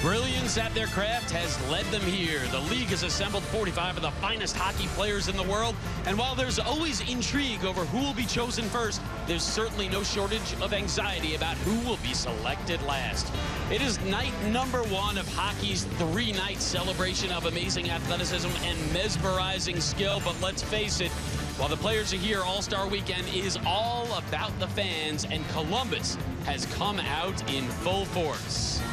Brilliance at their craft has led them here. The league has assembled 45 of the finest hockey players in the world. And while there's always intrigue over who will be chosen first, there's certainly no shortage of anxiety about who will be selected last. It is night number one of hockey's three-night celebration of amazing athleticism and mesmerizing skill. But let's face it, while the players are here, All-Star Weekend is all about the fans, and Columbus has come out in full force.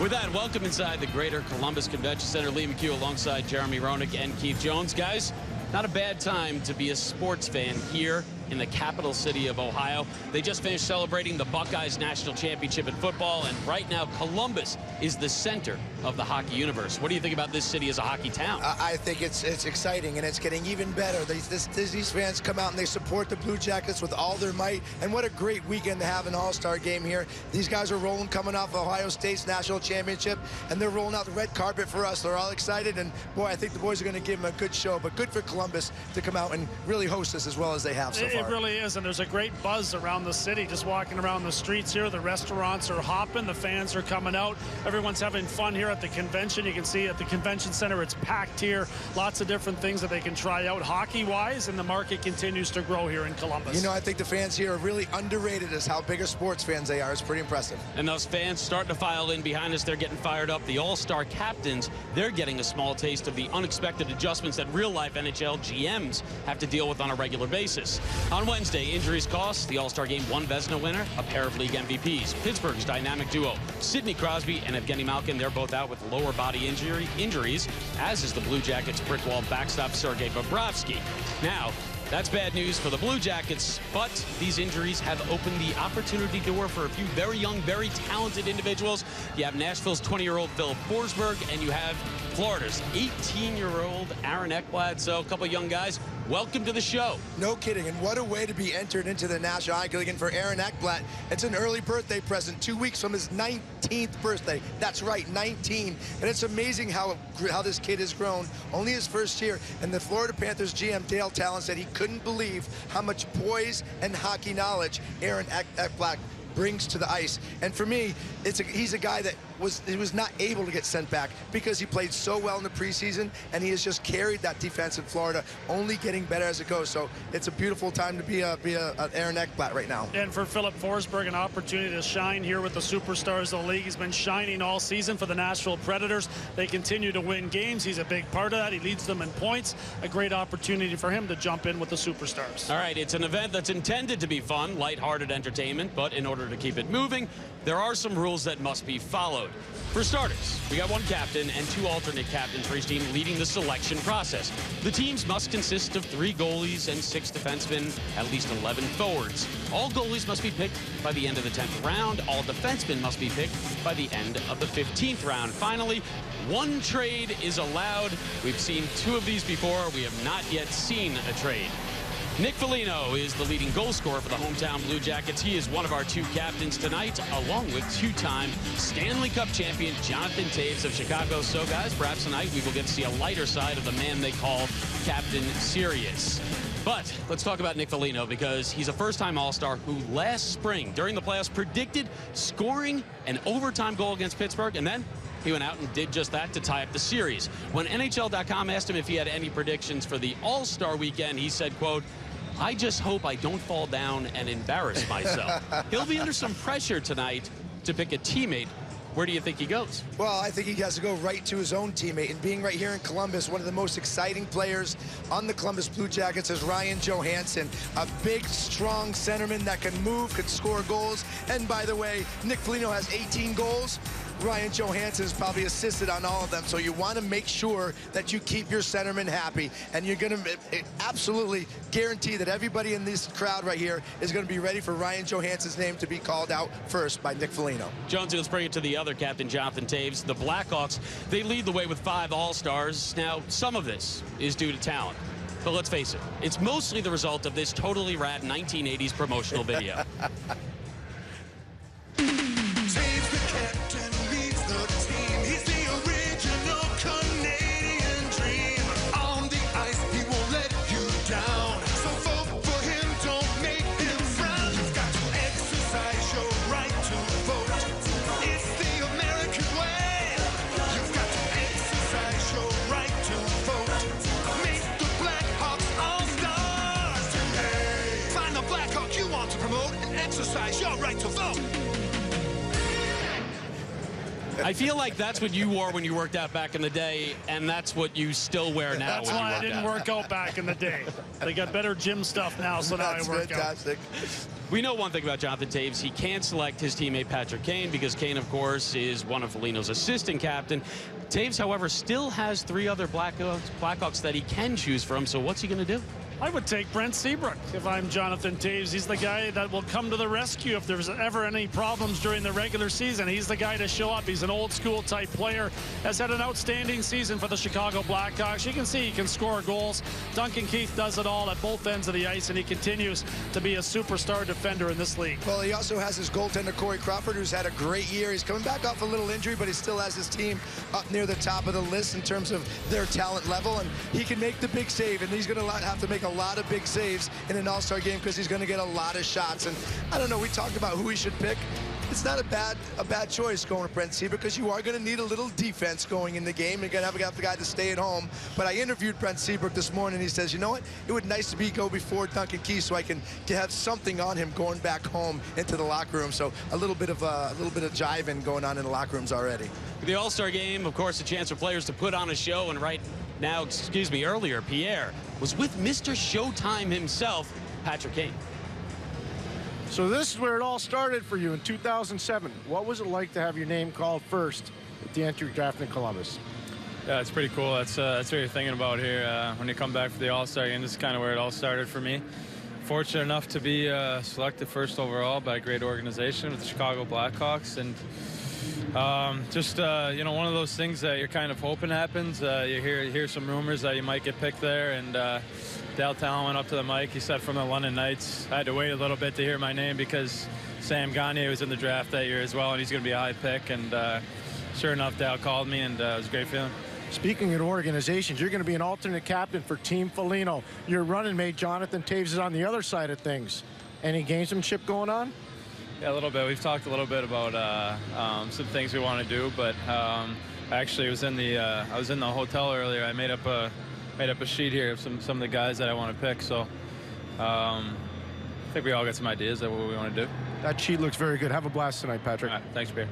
With that, welcome inside the Greater Columbus Convention Center. Lee McHugh alongside Jeremy Roenick and Keith Jones. Guys, not a bad time to be a sports fan here in the capital city of Ohio. They just finished celebrating the Buckeyes National Championship in football, and right now Columbus is the center of the hockey universe. What do you think about this city as a hockey town? I think it's exciting, and it's getting even better. These fans come out and they support the Blue Jackets with all their might, and what a great weekend to have an all-star game here. These guys are rolling coming off Ohio State's National Championship, and they're rolling out the red carpet for us. They're all excited, and boy, I think the boys are going to give them a good show, but good for Columbus to come out and really host us as well as they have so far. It really is, and there's a great buzz around the city. Just walking around the streets here, the restaurants are hopping, the fans are coming out, everyone's having fun here at the convention. You can see at the convention center it's packed here, lots of different things that they can try out hockey-wise, and the market continues to grow here in Columbus. You know, I think the fans here are really underrated as how big of sports fans they are. It's pretty impressive. And those fans starting to file in behind us. They're getting fired up. The all-star captains, they're getting a small taste of the unexpected adjustments that real-life NHL GMs have to deal with on a regular basis. On Wednesday, injuries cost. The All-Star Game one Vezina winner, a pair of league MVPs. Pittsburgh's dynamic duo, Sidney Crosby and Evgeny Malkin, they're both out with lower body injuries, as is the Blue Jackets' brick wall backstop Sergei Bobrovsky. Now, that's bad news for the Blue Jackets, but these injuries have opened the opportunity door for a few very young, very talented individuals. You have Nashville's 20-year-old Filip Forsberg, and you have Florida's 18-year-old Aaron Ekblad. So a couple of young guys, welcome to the show. No kidding, and what a way to be entered into the National Hockey League. And for Aaron Ekblad, it's an early birthday present, 2 weeks from his 19th birthday. That's right, 19. And it's amazing how this kid has grown. Only his first year, and the Florida Panthers GM, Dale Talon, said he couldn't believe how much poise and hockey knowledge Aaron Ekblad brings to the ice. And for me, he's a guy that was not able to get sent back because he played so well in the preseason, and he has just carried that defense in Florida, only getting better as it goes. So it's a beautiful time to be an Aaron Ekblad right now. And for Filip Forsberg, an opportunity to shine here with the superstars of the league. He's been shining all season for the Nashville Predators. They continue to win games. He's a big part of that. He leads them in points. A great opportunity for him to jump in with the superstars. All right, it's an event that's intended to be fun, lighthearted entertainment, but in order to keep it moving, there are some rules that must be followed. For starters, we got one captain and two alternate captains for each team leading the selection process. The teams must consist of 3 goalies and 6 defensemen, at least 11 forwards. All goalies must be picked by the end of the 10th round. All defensemen must be picked by the end of the 15th round. Finally, one trade is allowed. We've seen 2 of these before. We have not yet seen a trade. Nick Foligno is the leading goal scorer for the hometown Blue Jackets. He is one of our 2 captains tonight, along with 2-time Stanley Cup champion Jonathan Toews of Chicago. So, guys, perhaps tonight we will get to see a lighter side of the man they call Captain Serious. But let's talk about Nick Foligno, because he's a first-time All-Star who last spring, during the playoffs, predicted scoring an overtime goal against Pittsburgh, and then he went out and did just that to tie up the series. When NHL.com asked him if he had any predictions for the All-Star weekend, he said, quote, "I just hope I don't fall down and embarrass myself." He'll be under some pressure tonight to pick a teammate. Where do you think he goes? Well, I think he has to go right to his own teammate. And being right here in Columbus, one of the most exciting players on the Columbus Blue Jackets is Ryan Johansson, a big, strong centerman that can move, can score goals. And by the way, Nick Foligno has 18 goals. Ryan Johansson has probably assisted on all of them. So you want to make sure that you keep your centerman happy. And you're going to absolutely guarantee that everybody in this crowd right here is going to be ready for Ryan Johansson's name to be called out first by Nick Foligno. Jonesy, let's bring it to the other captain, Jonathan Toews. The Blackhawks, they lead the way with 5 All-Stars. Now, some of this is due to talent. But let's face it, it's mostly the result of this totally rad 1980s promotional video. I feel like that's what you wore when you worked out back in the day, and that's what you still wear now. That's why I didn't work out back in the day. They got better gym stuff now, so now I work fantastic. out. We know one thing about Jonathan Toews. He can't select his teammate Patrick Kane because Kane, of course, is one of Foligno's assistant captain. Toews, however, still has 3 other Blackhawks that he can choose from. So what's he going to do? I would take Brent Seabrook if I'm Jonathan Toews. He's the guy that will come to the rescue if there's ever any problems during the regular season. He's the guy to show up. He's an old school type player. Has had an outstanding season for the Chicago Blackhawks. You can see he can score goals. Duncan Keith does it all at both ends of the ice, and he continues to be a superstar defender in this league. Well, he also has his goaltender, Corey Crawford, who's had a great year. He's coming back off a little injury, but he still has his team up near the top of the list in terms of their talent level, and he can make the big save, and he's going to have to make a lot of big saves in an all-star game because he's going to get a lot of shots. And I don't know, we talked about who he should pick. It's not a bad choice going to Brent Seabrook because you are going to need a little defense going in the game. You're going to have the guy to stay at home. But I interviewed Brent Seabrook this morning. He says, you know what? It would nice to go before Duncan Keith so I can have something on him going back home into the locker room. So a little bit of jiving going on in the locker rooms already. The All-Star game, of course, a chance for players to put on a show. And right now, earlier, Pierre was with Mr. Showtime himself, Patrick Kane. So this is where it all started for you in 2007. What was it like to have your name called first at the entry draft in Columbus? Yeah, it's pretty cool. That's what you're thinking about here. When you come back for the All-Star game, this is kind of where it all started for me. Fortunate enough to be selected first overall by a great organization with the Chicago Blackhawks. And one of those things that you're kind of hoping happens. You hear some rumors that you might get picked there, and Dale Talon went up to the mic. He said from the London Knights. I had to wait a little bit to hear my name because Sam Gagner was in the draft that year as well, and he's going to be a high pick. And sure enough, Dale called me, and it was a great feeling. Speaking of organizations, you're going to be an alternate captain for Team Foligno. Your running mate, Jonathan Toews, is on the other side of things. Any gamesmanship going on? Yeah, a little bit. We've talked a little bit about some things we want to do, but actually, I was in the hotel earlier. I made up a sheet here of some of the guys that I want to pick. So I think we all got some ideas of what we want to do. That sheet looks very good. Have a blast tonight, Patrick. All right, thanks, Pierre.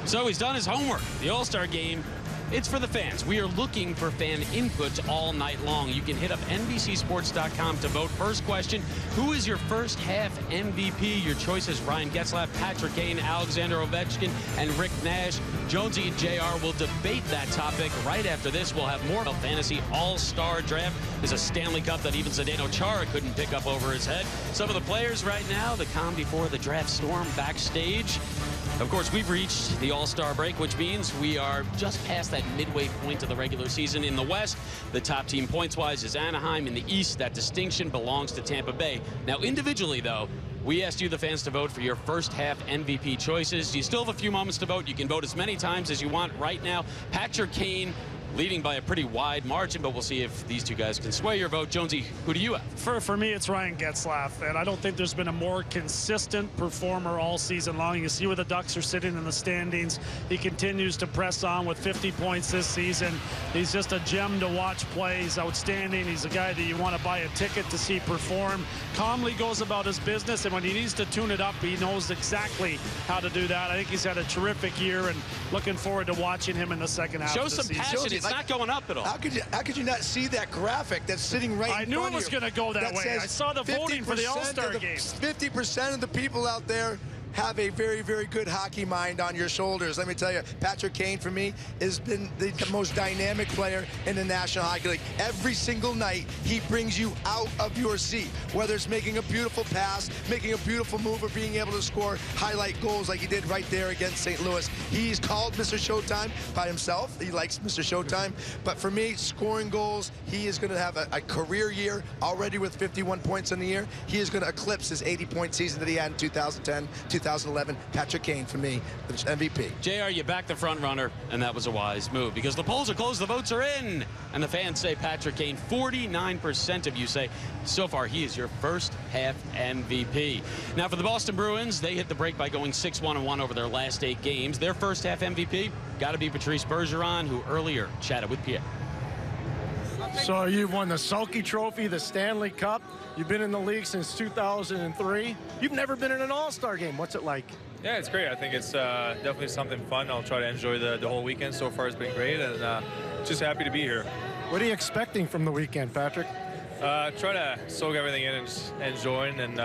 So he's done his homework. The All-Star game, it's for the fans. We are looking for fan input all night long. You can hit up NBCSports.com to vote. First question, who is your first half MVP? Your choices, Ryan Getzlaf, Patrick Kane, Alexander Ovechkin, and Rick Nash. Jonesy and JR will debate that topic. Right after this, we'll have more Fantasy All-Star Draft. There's a Stanley Cup that even Zdeno Chara couldn't pick up over his head. Some of the players right now, the calm before the draft storm backstage. Of course, we've reached the All-Star break, which means we are just past that midway point of the regular season. In the West, the top team points-wise is Anaheim. In the East, that distinction belongs to Tampa Bay. Now, individually, though, we asked you, the fans, to vote for your first half MVP choices. You still have a few moments to vote. You can vote as many times as you want right now. Patrick Kane leading by a pretty wide margin, but we'll see if these two guys can sway your vote. Jonesy, who do you have? For me, it's Ryan Getzlaf, and I don't think there's been a more consistent performer all season long. You see where the Ducks are sitting in the standings. He continues to press on with 50 points this season. He's just a gem to watch play. He's outstanding. He's a guy that you want to buy a ticket to see perform. Calmly goes about his business, and when he needs to tune it up, he knows exactly how to do that. I think he's had a terrific year, and looking forward to watching him in the second half Show of the some season. passion. It's not going up at all. How could you not see that graphic that's sitting right in front of you? I knew it was going to go that way. I saw the voting for the All-Star game. 50% of the people out there have a very, very good hockey mind on your shoulders. Let me tell you, Patrick Kane, for me, has been the most dynamic player in the National Hockey League. Every single night, he brings you out of your seat, whether it's making a beautiful pass, making a beautiful move, or being able to score highlight goals like he did right there against St. Louis. He's called Mr. Showtime by himself. He likes Mr. Showtime. But for me, scoring goals, he is going to have a career year already with 51 points in the year. He is going to eclipse his 80-point season that he had in 2010, 2011. Patrick Kane, for me, MVP. JR, you backed the front runner, and that was a wise move because the polls are closed, the votes are in, and the fans say Patrick Kane. 49% of you say so far he is your first half MVP. Now, for the Boston Bruins, they hit the break by going 6-1-1 over their last 8 games. Their first half MVP got to be Patrice Bergeron, who earlier chatted with Pierre. So you've won the Sulky Trophy, the Stanley Cup. You've been in the league since 2003. You've never been in an All-Star game. What's it like? Yeah, it's great. I think it's definitely something fun. I'll try to enjoy the whole weekend. So far, it's been great, and just happy to be here. What are you expecting from the weekend, Patrick? Try to soak everything in and just enjoy, and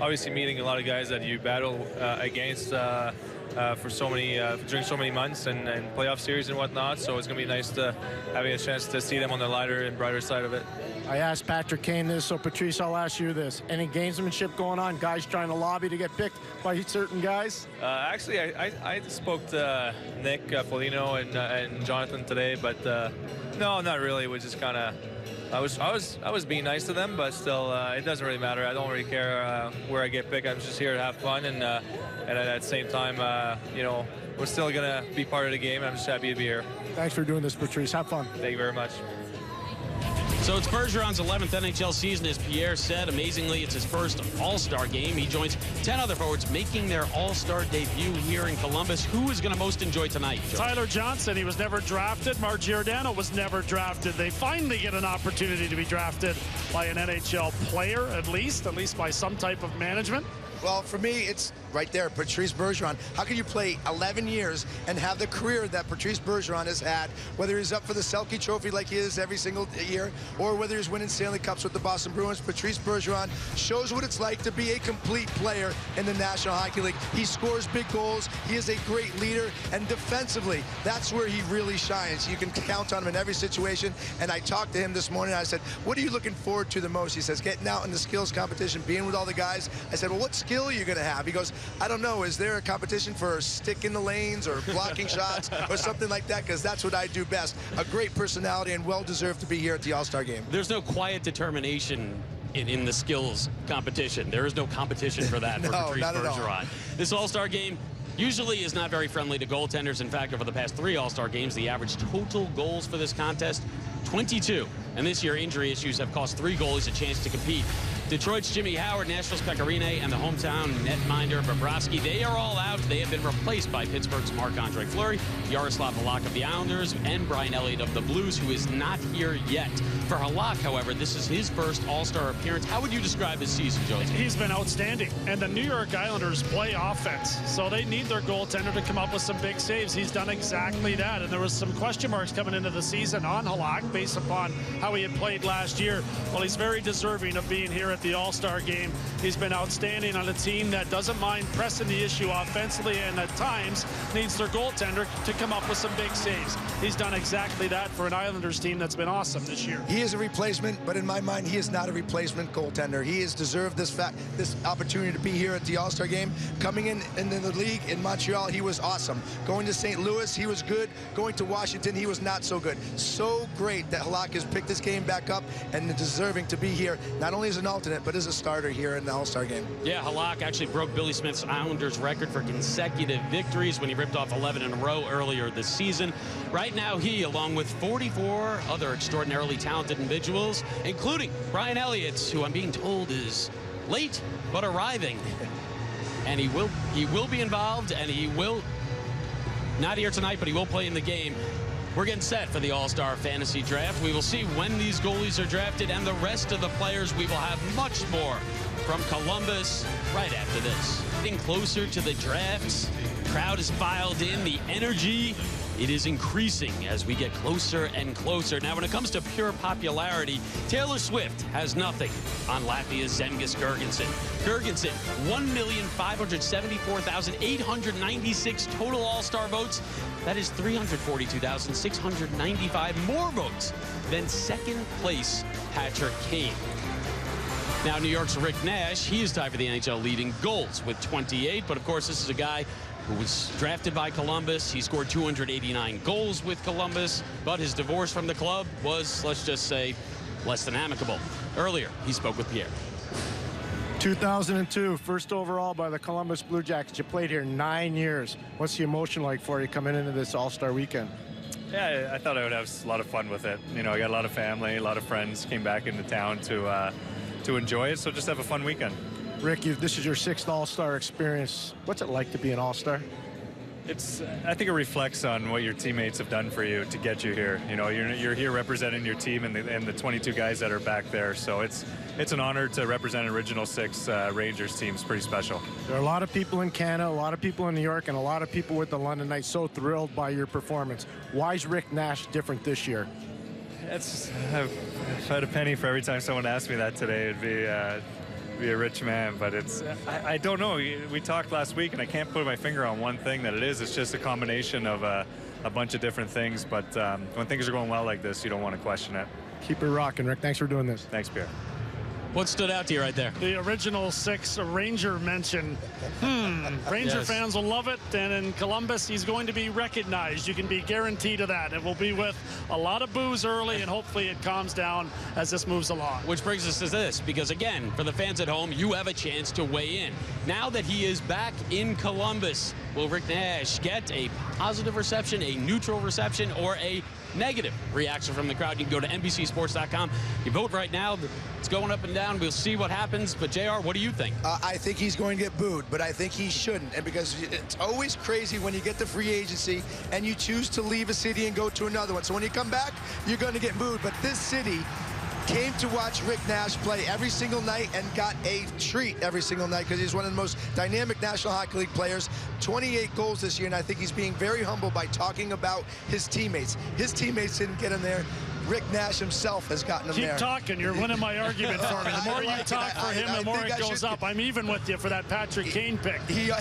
obviously meeting a lot of guys that you battle against for so many during so many months and playoff series and whatnot. So it's going to be nice to having a chance to see them on the lighter and brighter side of it. I asked Patrick Kane this, so Patrice, I'll ask you this. Any gamesmanship going on? Guys trying to lobby to get picked by certain guys? Actually, I spoke to Nick Foligno and Jonathan today, but no, not really. It was just kind of I was being nice to them, but still, it doesn't really matter. I don't really care where I get picked. I'm just here to have fun, and at the same time, you know, we're still gonna be part of the game. I'm just happy to be here. Thanks for doing this, Patrice. Have fun. Thank you very much. So it's Bergeron's 11th NHL season, as Pierre said. Amazingly, it's his first All-Star game. He joins 10 other forwards making their All-Star debut here in Columbus. Who is going to most enjoy tonight, Joe? Tyler Johnson, he was never drafted. Mark Giordano was never drafted. They finally get an opportunity to be drafted by an NHL player, at least by some type of management. Well, for me, it's right there, Patrice Bergeron. How can you play 11 years and have the career that Patrice Bergeron has had, whether he's up for the Selke Trophy like he is every single year, or whether he's winning Stanley Cups with the Boston Bruins? Patrice Bergeron shows what it's like to be a complete player in the National Hockey League. He scores big goals. He is a great leader, and defensively, that's where he really shines. You can count on him in every situation, and I talked to him this morning. I said, what are you looking forward to the most? He says, getting out in the skills competition, being with all the guys. I said, well, what skill are you going to have? He goes, I don't know. Is there a competition for stick in the lanes or blocking shots or something like that? Because that's what I do best. A great personality and well-deserved to be here at the All-Star game. There's no quiet determination in the skills competition. There is no competition for that for Patrice Bergeron. This All-Star game usually is not very friendly to goaltenders. In fact, over the past 3 All-Star games, the average total goals for this contest, 22. And this year, injury issues have cost 3 goalies a chance to compete. Detroit's Jimmy Howard, Nashville's Pecorine, and the hometown netminder Bobrovsky, they are all out. They have been replaced by Pittsburgh's Marc-Andre Fleury, Yaroslav Halak of the Islanders, and Brian Elliott of the Blues, who is not here yet. For Halak, however, this is his first All-Star appearance. How would you describe his season, Joe? He's been outstanding. And the New York Islanders play offense, so they need their goaltender to come up with some big saves. He's done exactly that. And there was some question marks coming into the season on Halak based upon how he had played last year. Well, he's very deserving of being here at the All-Star game. He's been outstanding on a team that doesn't mind pressing the issue offensively and at times needs their goaltender to come up with some big saves. He's done exactly that for an Islanders team that's been awesome this year. He is a replacement, but in my mind, he is not a replacement goaltender. He has deserved this opportunity to be here at the All-Star game. Coming in the league in Montreal, he was awesome. Going to St. Louis, he was good. Going to Washington, he was not so good. So great that Halak has picked this game back up and deserving to be here, not only as an alternate, but as a starter here in the All-Star game. Yeah, Halak actually broke Billy Smith's Islanders record for consecutive victories when he ripped off 11 in a row earlier this season. Right now, he, along with 44 other extraordinarily talented individuals, including Brian Elliott, who I'm being told is late but arriving, and he will be involved, and he will not here tonight, but he will play in the game. We're getting set for the All-Star Fantasy Draft. We will see when these goalies are drafted and the rest of the players. We will have much more from Columbus right after this. Getting closer to the drafts. Crowd is filed in. The energy, it is increasing as we get closer and closer. Now, when it comes to pure popularity, Taylor Swift has nothing on Latvia's Zemgus Girgensons. Girgensons, 1,574,896 total All-Star votes. That is 342,695 more votes than second place Patrick Kane. Now, New York's Rick Nash, he is tied for the NHL leading goals with 28. But, of course, this is a guy who was drafted by Columbus. He scored 289 goals with Columbus. But his divorce from the club was, let's just say, less than amicable. Earlier, he spoke with Pierre. 2002, first overall by the Columbus Blue Jackets. You played here 9 years. What's the emotion like for you coming into this All-Star weekend? Yeah, I thought I would have a lot of fun with it. You know, I got a lot of family, a lot of friends came back into town to enjoy it, so just have a fun weekend. Rick, this is your 6th All-Star experience. What's it like to be an All-Star? I think it reflects on what your teammates have done for you to get you here. You know, you're here representing your team and the 22 guys that are back there, so it's it's an honor to represent an Original Six Rangers team. It's pretty special. There are a lot of people in Canada, a lot of people in New York, and a lot of people with the London Knights so thrilled by your performance. Why is Rick Nash different this year? If I had a penny for every time someone asked me that today, it'd be a rich man. But I don't know. We talked last week, and I can't put my finger on one thing that it is. It's just a combination of a bunch of different things. But when things are going well like this, you don't want to question it. Keep it rocking, Rick. Thanks for doing this. Thanks, Pierre. What stood out to you right there? The Original Six Ranger mention. Ranger fans will love it, and in Columbus, he's going to be recognized. You can be guaranteed of that. It will be with a lot of boos early, and hopefully it calms down as this moves along. Which brings us to this, because again, for the fans at home, you have a chance to weigh in. Now that he is back in Columbus, will Rick Nash get a positive reception, a neutral reception, or a negative reaction from the crowd? You can go to NBCSports.com. You vote right now. It's going up and down. We'll see what happens. But, JR, what do you think? I think he's going to get booed, but I think he shouldn't. And because it's always crazy when you get the free agency and you choose to leave a city and go to another one. So when you come back, you're going to get booed. But this city came to watch Rick Nash play every single night and got a treat every single night because he's one of the most dynamic National Hockey League players. 28 goals this year, and I think he's being very humble by talking about his teammates. His teammates didn't get him there. Rick Nash himself has gotten him there. Keep talking. You're winning my argument for me. The more you talk for him, the more it goes up. I'm even with you for that Patrick Kane pick. He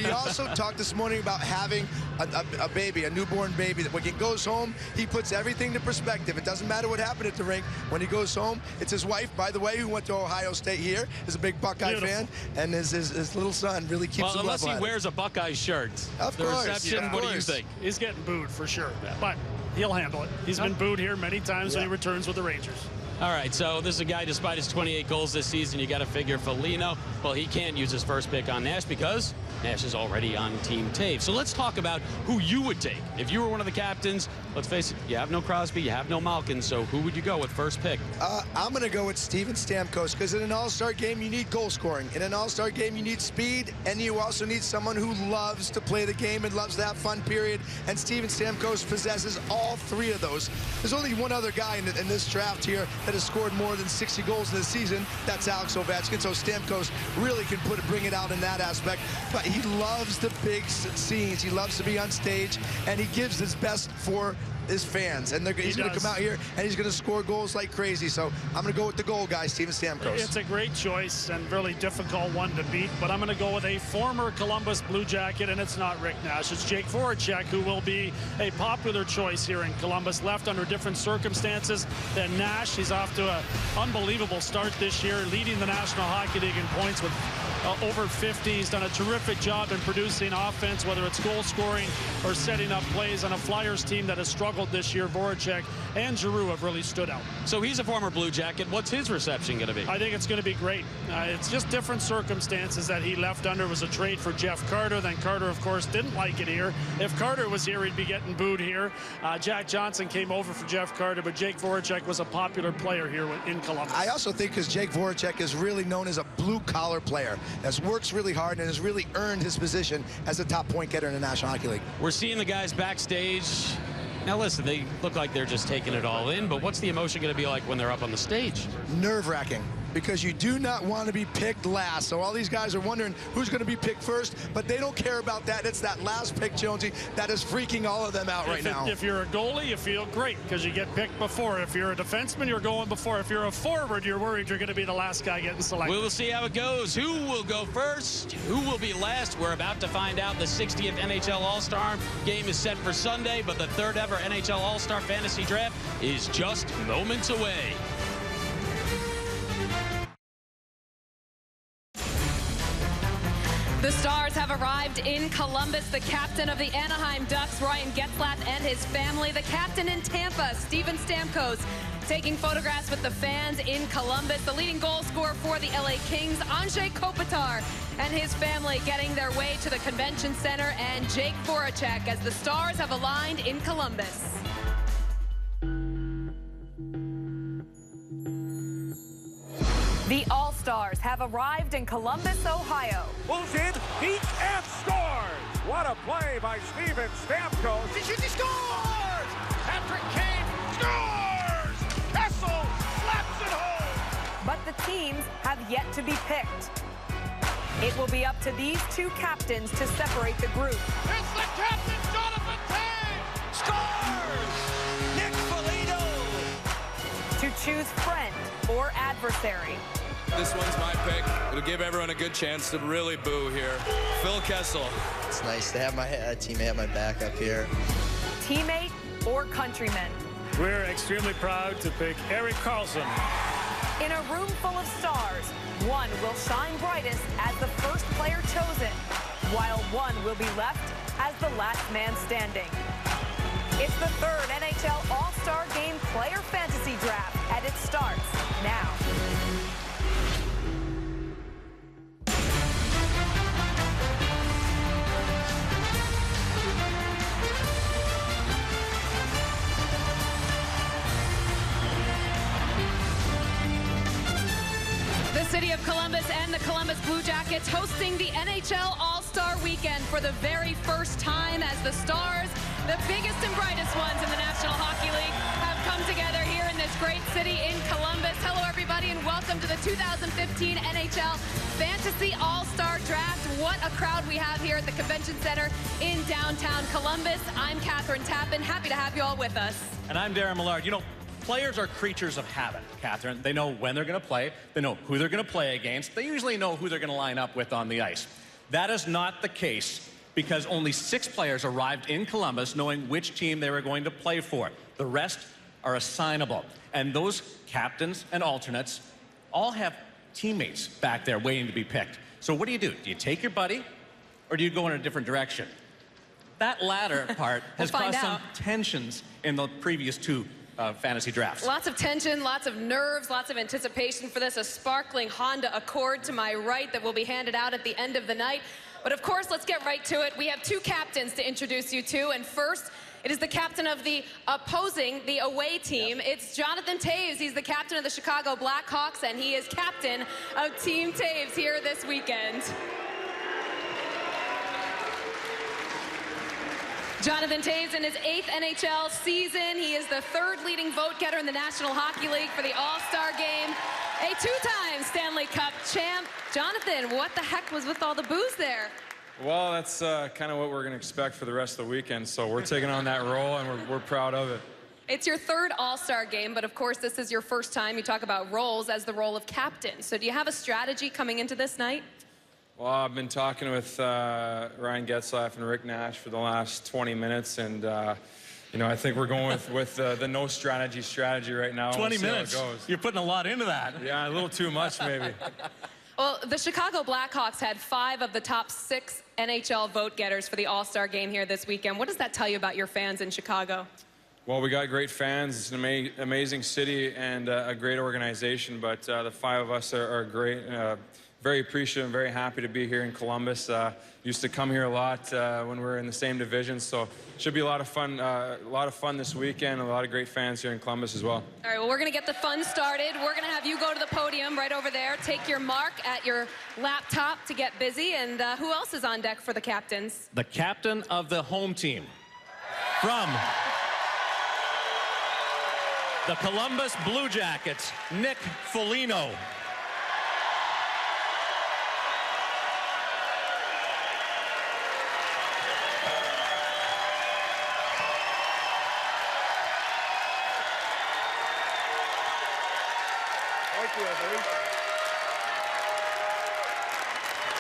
also talked this morning about having a baby, a newborn baby, that when he goes home, he puts everything to perspective. It doesn't matter what happened at the rink. When he goes home, it's his wife, by the way, who went to Ohio State here, is a big Buckeye fan, and his little son really keeps him unless he wears a Buckeye shirt. Of the course. reception, what do you think? He's getting booed for sure, but he'll handle it. He's been booed here many times when he returns with the Rangers. All right, so this is a guy, despite his 28 goals this season, you got to figure Foligno, well, he can't use his first pick on Nash because Nash is already on Team Taves. So let's talk about who you would take. If you were one of the captains, let's face it, you have no Crosby, you have no Malkin, so who would you go with first pick? I'm going to go with Steven Stamkos because in an all-star game, you need goal scoring. In an all-star game, you need speed, and you also need someone who loves to play the game and loves to have fun, period. And Steven Stamkos possesses all three of those. There's only one other guy in this draft here that has scored more than 60 goals in this season. That's Alex Ovechkin. So Stamkos really can bring it out in that aspect. But he loves the big scenes. He loves to be on stage, and he gives his best for his fans. And he's going to come out here, and he's going to score goals like crazy. So I'm going to go with the goal guy, Steven Stamkos. It's a great choice and really difficult one to beat, but I'm going to go with a former Columbus Blue Jacket, and it's not Rick Nash. It's Jake Voracek, who will be a popular choice here in Columbus, left under different circumstances than Nash. He's off to an unbelievable start this year, leading the National Hockey League in points with over 50. He's done a terrific job in producing offense, whether it's goal scoring or setting up plays on a Flyers team that has struggled this year. Voracek and Giroux have really stood out. So he's a former Blue Jacket. What's his reception going to be? I think it's going to be great. It's just different circumstances that he left under. It was a trade for Jeff Carter. Then Carter, of course, didn't like it here. If Carter was here, he'd be getting booed here. Jack Johnson came over for Jeff Carter, but Jake Voracek was a popular player here in Columbus. I also think because Jake Voracek is really known as a blue-collar player that works really hard and has really earned his position as a top point getter in the National Hockey League. We're seeing the guys backstage. Now, listen, they look like they're just taking it all in, but what's the emotion going to be like when they're up on the stage? Nerve-wracking, because you do not want to be picked last. So all these guys are wondering who's going to be picked first, but they don't care about that. It's that last pick, Jonesy, that is freaking all of them out right now. If you're a goalie, you feel great because you get picked before. If you're a defenseman, you're going before. If you're a forward, you're worried you're going to be the last guy getting selected. We will see how it goes. Who will go first? Who will be last? We're about to find out. The 60th NHL All-Star game is set for Sunday, but the third ever NHL All-Star Fantasy Draft is just moments away. The Stars have arrived in Columbus. The captain of the Anaheim Ducks, Ryan Getzlaff, and his family. The captain in Tampa, Steven Stamkos, taking photographs with the fans in Columbus. The leading goal scorer for the LA Kings, Anze Kopitar, and his family getting their way to the convention center, and Jake Voracek as the Stars have aligned in Columbus. The All-Stars have arrived in Columbus, Ohio. Moves in, deep, and scores! What a play by Steven Stamkos. He scores! Patrick Kane scores! Kessel slaps it home! But the teams have yet to be picked. It will be up to these two captains to separate the group. It's the captain, Jonathan Toews! Scores! Nick Foligno! To choose friend or adversary. This one's my pick. It'll give everyone a good chance to really boo here. Phil Kessel. It's nice to have my teammate at my back up here. Teammate or countryman. We're extremely proud to pick Erik Karlsson. In a room full of stars, one will shine brightest as the first player chosen, while one will be left as the last man standing. It's the third NHL All-Star Game Player Fantasy Draft, and it starts now. The city of Columbus and the Columbus Blue Jackets hosting the NHL All-Star Weekend for the very first time as the Stars, the biggest and brightest ones in the National Hockey League, have come together here in this great city in Columbus. Hello, everybody, and welcome to the 2015 NHL Fantasy All-Star Draft. What a crowd we have here at the Convention Center in downtown Columbus. I'm Catherine Tappan. Happy to have you all with us. And I'm Darren Millard. You know, players are creatures of habit, Catherine. They know when they're going to play. They know who they're going to play against. They usually know who they're going to line up with on the ice. That is not the case because only 6 players arrived in Columbus knowing which team they were going to play for. The rest are assignable. And those captains and alternates all have teammates back there waiting to be picked. So what do? Do you take your buddy or do you go in a different direction? That latter part has caused some tensions in the previous 2 fantasy drafts. Lots of tension, lots of nerves, lots of anticipation for this. A sparkling Honda Accord to my right that will be handed out at the end of the night. But of course, let's get right to it. We have 2 captains to introduce you to. And first, it is the captain of the away team. It's Jonathan Toews. He's the captain of the Chicago Blackhawks, and he is captain of Team Toews here this weekend. Jonathan Toews in his 8th NHL season. He is the 3rd leading vote getter in the National Hockey League for the All-Star Game. A 2-time Stanley Cup champ. Jonathan, what the heck was with all the booze there? Well, that's kind of what we're going to expect for the rest of the weekend. So we're taking on that role, and we're proud of it. It's your 3rd All-Star Game, but of course this is your first time. You talk about roles as the role of captain. So do you have a strategy coming into this night? Well, I've been talking with Ryan Getzlaf and Rick Nash for the last 20 minutes, and you know, I think we're going with the no strategy right now. 20 minutes? How it goes. You're putting a lot into that. Yeah, a little too much, maybe. Well, the Chicago Blackhawks had 5 of the top 6 NHL vote getters for the All-Star Game here this weekend. What does that tell you about your fans in Chicago? Well, we got great fans. It's an amazing city and a great organization, but the 5 of us are great. Very appreciative and very happy to be here in Columbus. Used to come here a lot when we were in the same division, so should be a lot of fun this weekend. A lot of great fans here in Columbus as well. All right, well, we're going to get the fun started. We're going to have you go to the podium right over there. Take your mark at your laptop to get busy. And who else is on deck for the captains? The captain of the home team from the Columbus Blue Jackets, Nick Foligno.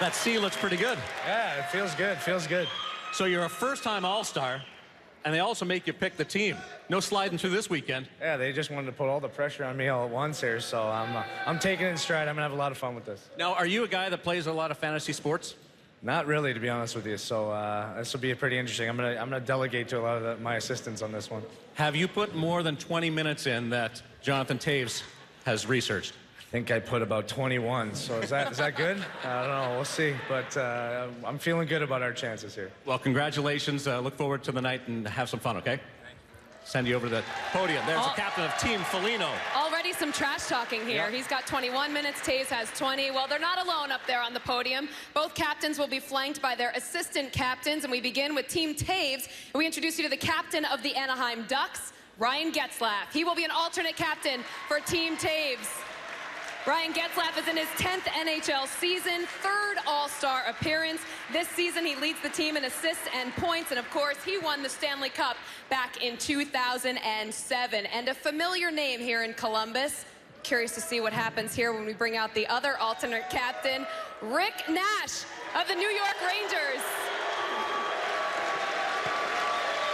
That C looks pretty good. Yeah, it feels good, feels good. So you're a first-time All-Star, and they also make you pick the team. No sliding through this weekend. Yeah, they just wanted to put all the pressure on me all at once here, so I'm taking it in stride. I'm gonna have a lot of fun with this. Now, are you a guy that plays a lot of fantasy sports? Not really, to be honest with you. So this will be pretty interesting. I'm gonna delegate to a lot of my assistants on this one. Have you put more than 20 minutes in that Jonathan Toews has researched? I think I put about 21, so is that good? I don't know, we'll see, but I'm feeling good about our chances here. Well, congratulations. Look forward to the night and have some fun, okay? Send you over to the podium. There's the captain of Team Foligno. Already some trash talking here. Yep. He's got 21 minutes. Toews has 20. Well, they're not alone up there on the podium. Both captains will be flanked by their assistant captains, and we begin with Team Toews. And we introduce you to the captain of the Anaheim Ducks, Ryan Getzlaf. He will be an alternate captain for Team Toews. Ryan Getzlaf is in his 10th NHL season, 3rd All-Star appearance. This season, he leads the team in assists and points, and of course, he won the Stanley Cup back in 2007. And a familiar name here in Columbus. Curious to see what happens here when we bring out the other alternate captain, Rick Nash of the New York Rangers.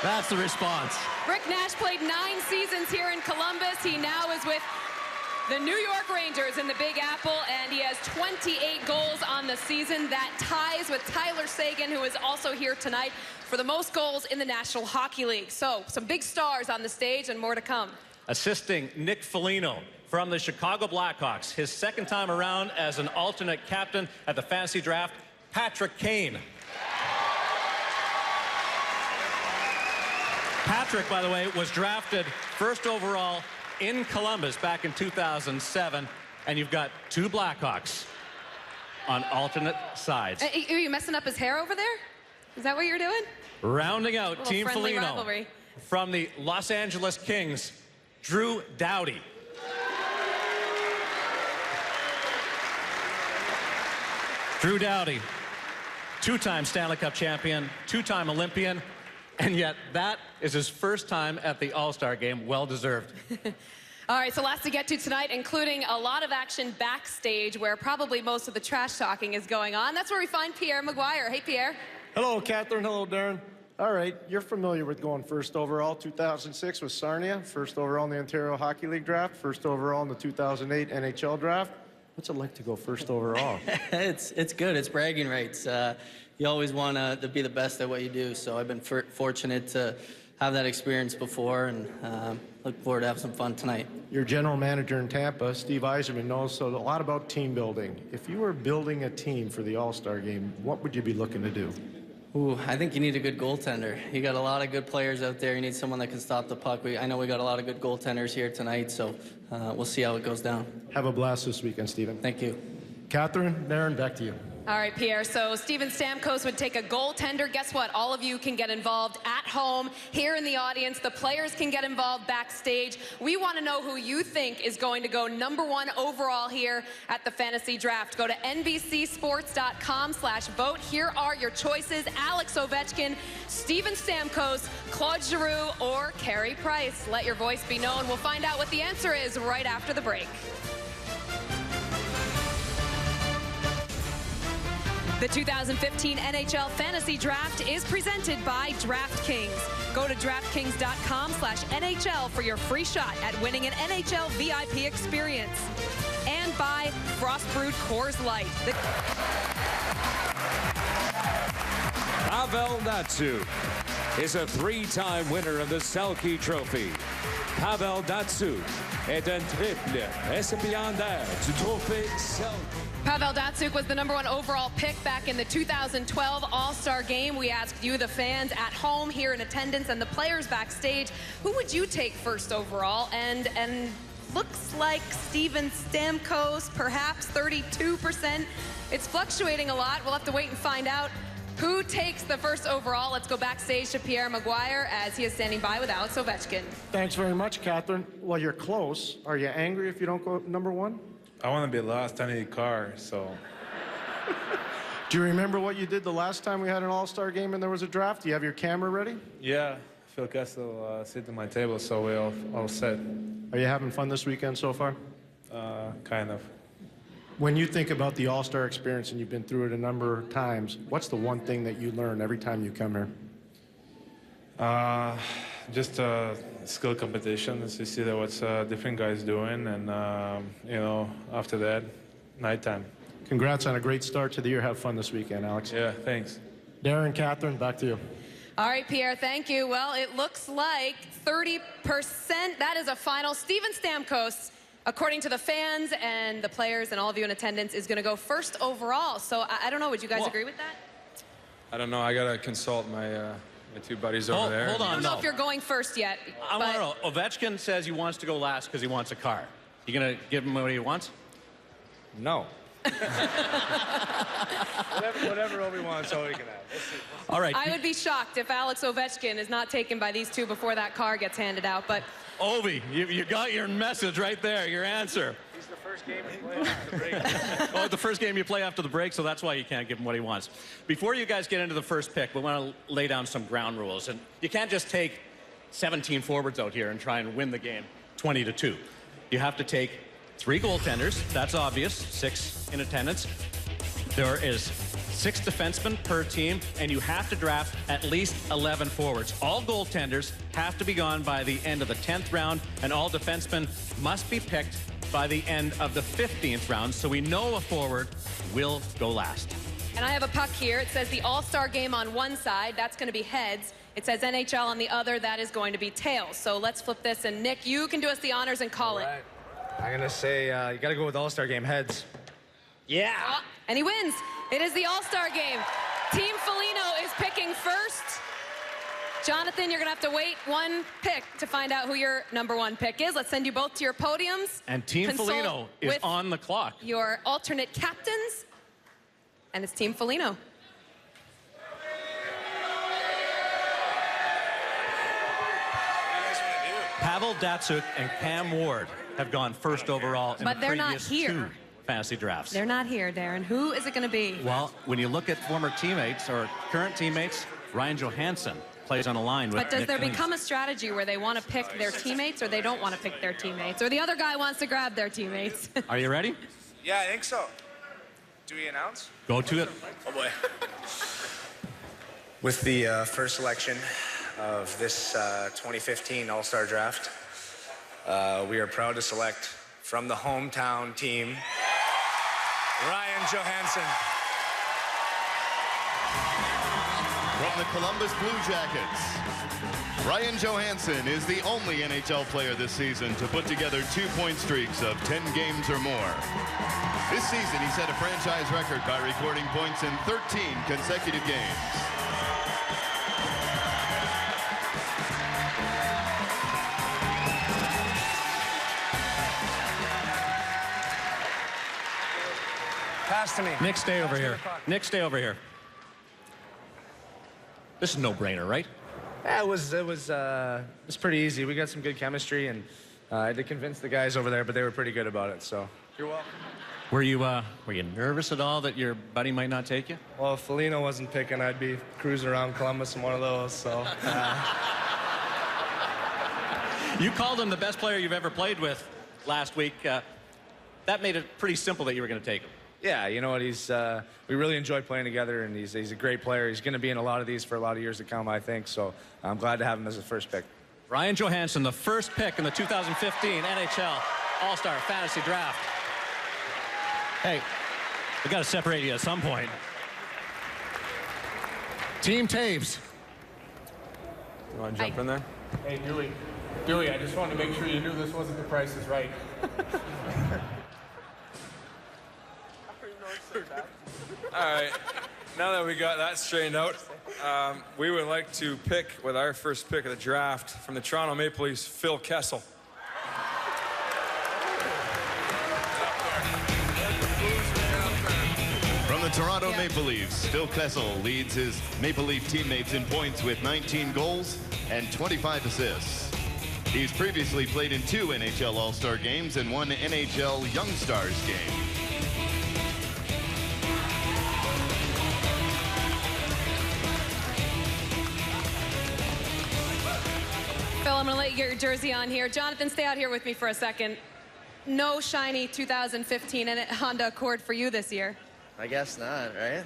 That's the response. Rick Nash played 9 seasons here in Columbus. He now is with the New York Rangers in the Big Apple, and he has 28 goals on the season. That ties with Tyler Seguin, who is also here tonight for the most goals in the National Hockey League. So, some big stars on the stage and more to come. Assisting Nick Foligno from the Chicago Blackhawks, his 2nd time around as an alternate captain at the fantasy draft, Patrick Kane. Patrick, by the way, was drafted 1st overall in Columbus back in 2007, and you've got 2 Blackhawks on alternate sides. Are you messing up his hair over there? Is that what you're doing? Rounding out Team Foligno rivalry. From the Los Angeles Kings, Drew Doughty. Drew Doughty, 2-time Stanley Cup champion, 2-time Olympian, and yet that is his 1st time at the All-Star game. Well deserved. All right, so lots to get to tonight, including a lot of action backstage where probably most of the trash talking is going on. That's where we find Pierre Maguire. Hey, Pierre. Hello, Catherine. Hello, Darren. All right, you're familiar with going 1st overall, 2006 with Sarnia, 1st overall in the Ontario Hockey League draft, 1st overall in the 2008 NHL draft. What's it like to go 1st overall? It's good. It's bragging rights. You always want to be the best at what you do, so I've been fortunate to have that experience before, and look forward to having some fun tonight. Your general manager in Tampa, Steve Yzerman, knows a lot about team building. If you were building a team for the All-Star game, what would you be looking to do? Ooh, I think you need a good goaltender. You got a lot of good players out there. You need someone that can stop the puck. I know we got a lot of good goaltenders here tonight, so we'll see how it goes down. Have a blast this weekend, Stephen. Thank you. Catherine, Darren, back to you. All right, Pierre, so Steven Stamkos would take a goaltender. Guess what? All of you can get involved at home, here in the audience. The players can get involved backstage. We want to know who you think is going to go #1 overall here at the Fantasy Draft. Go to NBCSports.com/vote. Here are your choices: Alex Ovechkin, Steven Stamkos, Claude Giroux, or Carey Price. Let your voice be known. We'll find out what the answer is right after the break. The 2015 NHL Fantasy Draft is presented by DraftKings. Go to DraftKings.com/NHL for your free shot at winning an NHL VIP experience. And by Frost Brewed Coors Light. Pavel Datsyuk is a 3-time winner of the Selke Trophy. Pavel Datsyuk est un triple récipiendaire du trophée Selke. Pavel Datsyuk was the #1 overall pick back in the 2012 All-Star Game. We asked you, the fans at home, here in attendance, and the players backstage, who would you take 1st overall? And looks like Steven Stamkos, perhaps 32%. It's fluctuating a lot. We'll have to wait and find out who takes the 1st overall. Let's go backstage to Pierre Maguire as he is standing by with Alex Ovechkin. Thanks very much, Catherine. Well, you're close. Are you angry if you don't go #1? I want to be last. I need a car, so. Do you remember what you did the last time we had an All-Star game and there was a draft? Do you have your camera ready? Yeah, Phil Kessel sit at my table, so we're all set. Are you having fun this weekend so far? Kind of. When you think about the All-Star experience, and you've been through it a number of times, what's the one thing that you learn every time you come here? Just skill competitions. You see what's different guys doing, and you know, after that, nighttime. Congrats on a great start to the year. Have fun this weekend, Alex. Yeah, thanks. Darren, Catherine, back to you. All right, Pierre, thank you. Well, it looks like 30%. That is a final. Steven Stamkos, according to the fans and the players and all of you in attendance, is going to go 1st overall. So I don't know. Would you guys agree with that? I don't know. I got to consult my my 2 buddies over there. Hold on, I don't know if you're going 1st yet. I want to know. Ovechkin says he wants to go last because he wants a car. You going to give him what he wants? No. whatever Obi wants, all he can have. We'll see. All right. I would be shocked if Alex Ovechkin is not taken by these 2 before that car gets handed out. But Ovi, you got your message right there, your answer. He's the first game you play after the break. Oh, the first game you play after the break, so that's why you can't give him what he wants. Before you guys get into the first pick, we want to lay down some ground rules. And you can't just take 17 forwards out here and try and win the game 20-2. You have to take 3 goaltenders. That's obvious. 6 in attendance. There is 6 defensemen per team, and you have to draft at least 11 forwards. All goaltenders have to be gone by the end of the 10th round, and all defensemen must be picked by the end of the 15th round, so we know a forward will go last. And I have a puck here. It says the All-Star game on one side. That's going to be heads. It says NHL on the other. That is going to be tails. So let's flip this, and Nick, you can do us the honors and call it. I'm going to say you got to go with All-Star game heads. Yeah. And he wins. It is the All-Star game. Team Foligno is picking first. Jonathan, you're going to have to wait 1 pick to find out who your #1 pick is. Let's send you both to your podiums. And Team Foligno is on the clock. Your alternate captains. And it's Team Foligno. Pavel Datsyuk and Cam Ward have gone first overall in But the they're not previous here. 2 fantasy drafts. They're not here, Darren. Who is it going to be? Well, when you look at former teammates or current teammates, Ryan Johansson plays on a line with But does Nick there Foligno. become a strategy where they want to pick their teammates or they don't want to pick their teammates? Or the other guy wants to grab their teammates? Are you ready? Yeah, I think so. Do we announce? Go to it. Oh, boy. With the first selection of this 2015 All-Star Draft, we are proud to select from the hometown team, Ryan Johansson. From the Columbus Blue Jackets, Ryan Johansson is the only NHL player this season to put together 2-point streaks of 10 games or more. This season, he set a franchise record by recording points in 13 consecutive games. Pass to me. Nick, stay over here. Nick, stay over here. This is no-brainer, right? Yeah, it was pretty easy. We got some good chemistry, and I had to convince the guys over there, but they were pretty good about it, so. You're welcome. Were you nervous at all that your buddy might not take you? Well, if Foligno wasn't picking, I'd be cruising around Columbus in one of those, so. You called him the best player you've ever played with last week. That made it pretty simple that you were going to take him. Yeah, you know what, we really enjoy playing together, and he's a great player. He's going to be in a lot of these for a lot of years to come, I think, so I'm glad to have him as the first pick. Ryan Johansson, the first pick in the 2015 NHL All-Star Fantasy Draft. Hey, we got to separate you at some point. Team Taves. You want to jump in there? Hey, Dewey, I just wanted to make sure you knew this wasn't The Price is Right. All right. Now that we got that straightened out, we would like to pick with our first pick of the draft from the Toronto Maple Leafs, Phil Kessel. From the Toronto Maple Leafs, Phil Kessel leads his Maple Leaf teammates in points with 19 goals and 25 assists. He's previously played in 2 NHL All-Star games and 1 NHL Young Stars game. Phil, I'm going to let you get your jersey on here. Jonathan, stay out here with me for a second. No shiny 2015 Honda Accord for you this year. I guess not, right?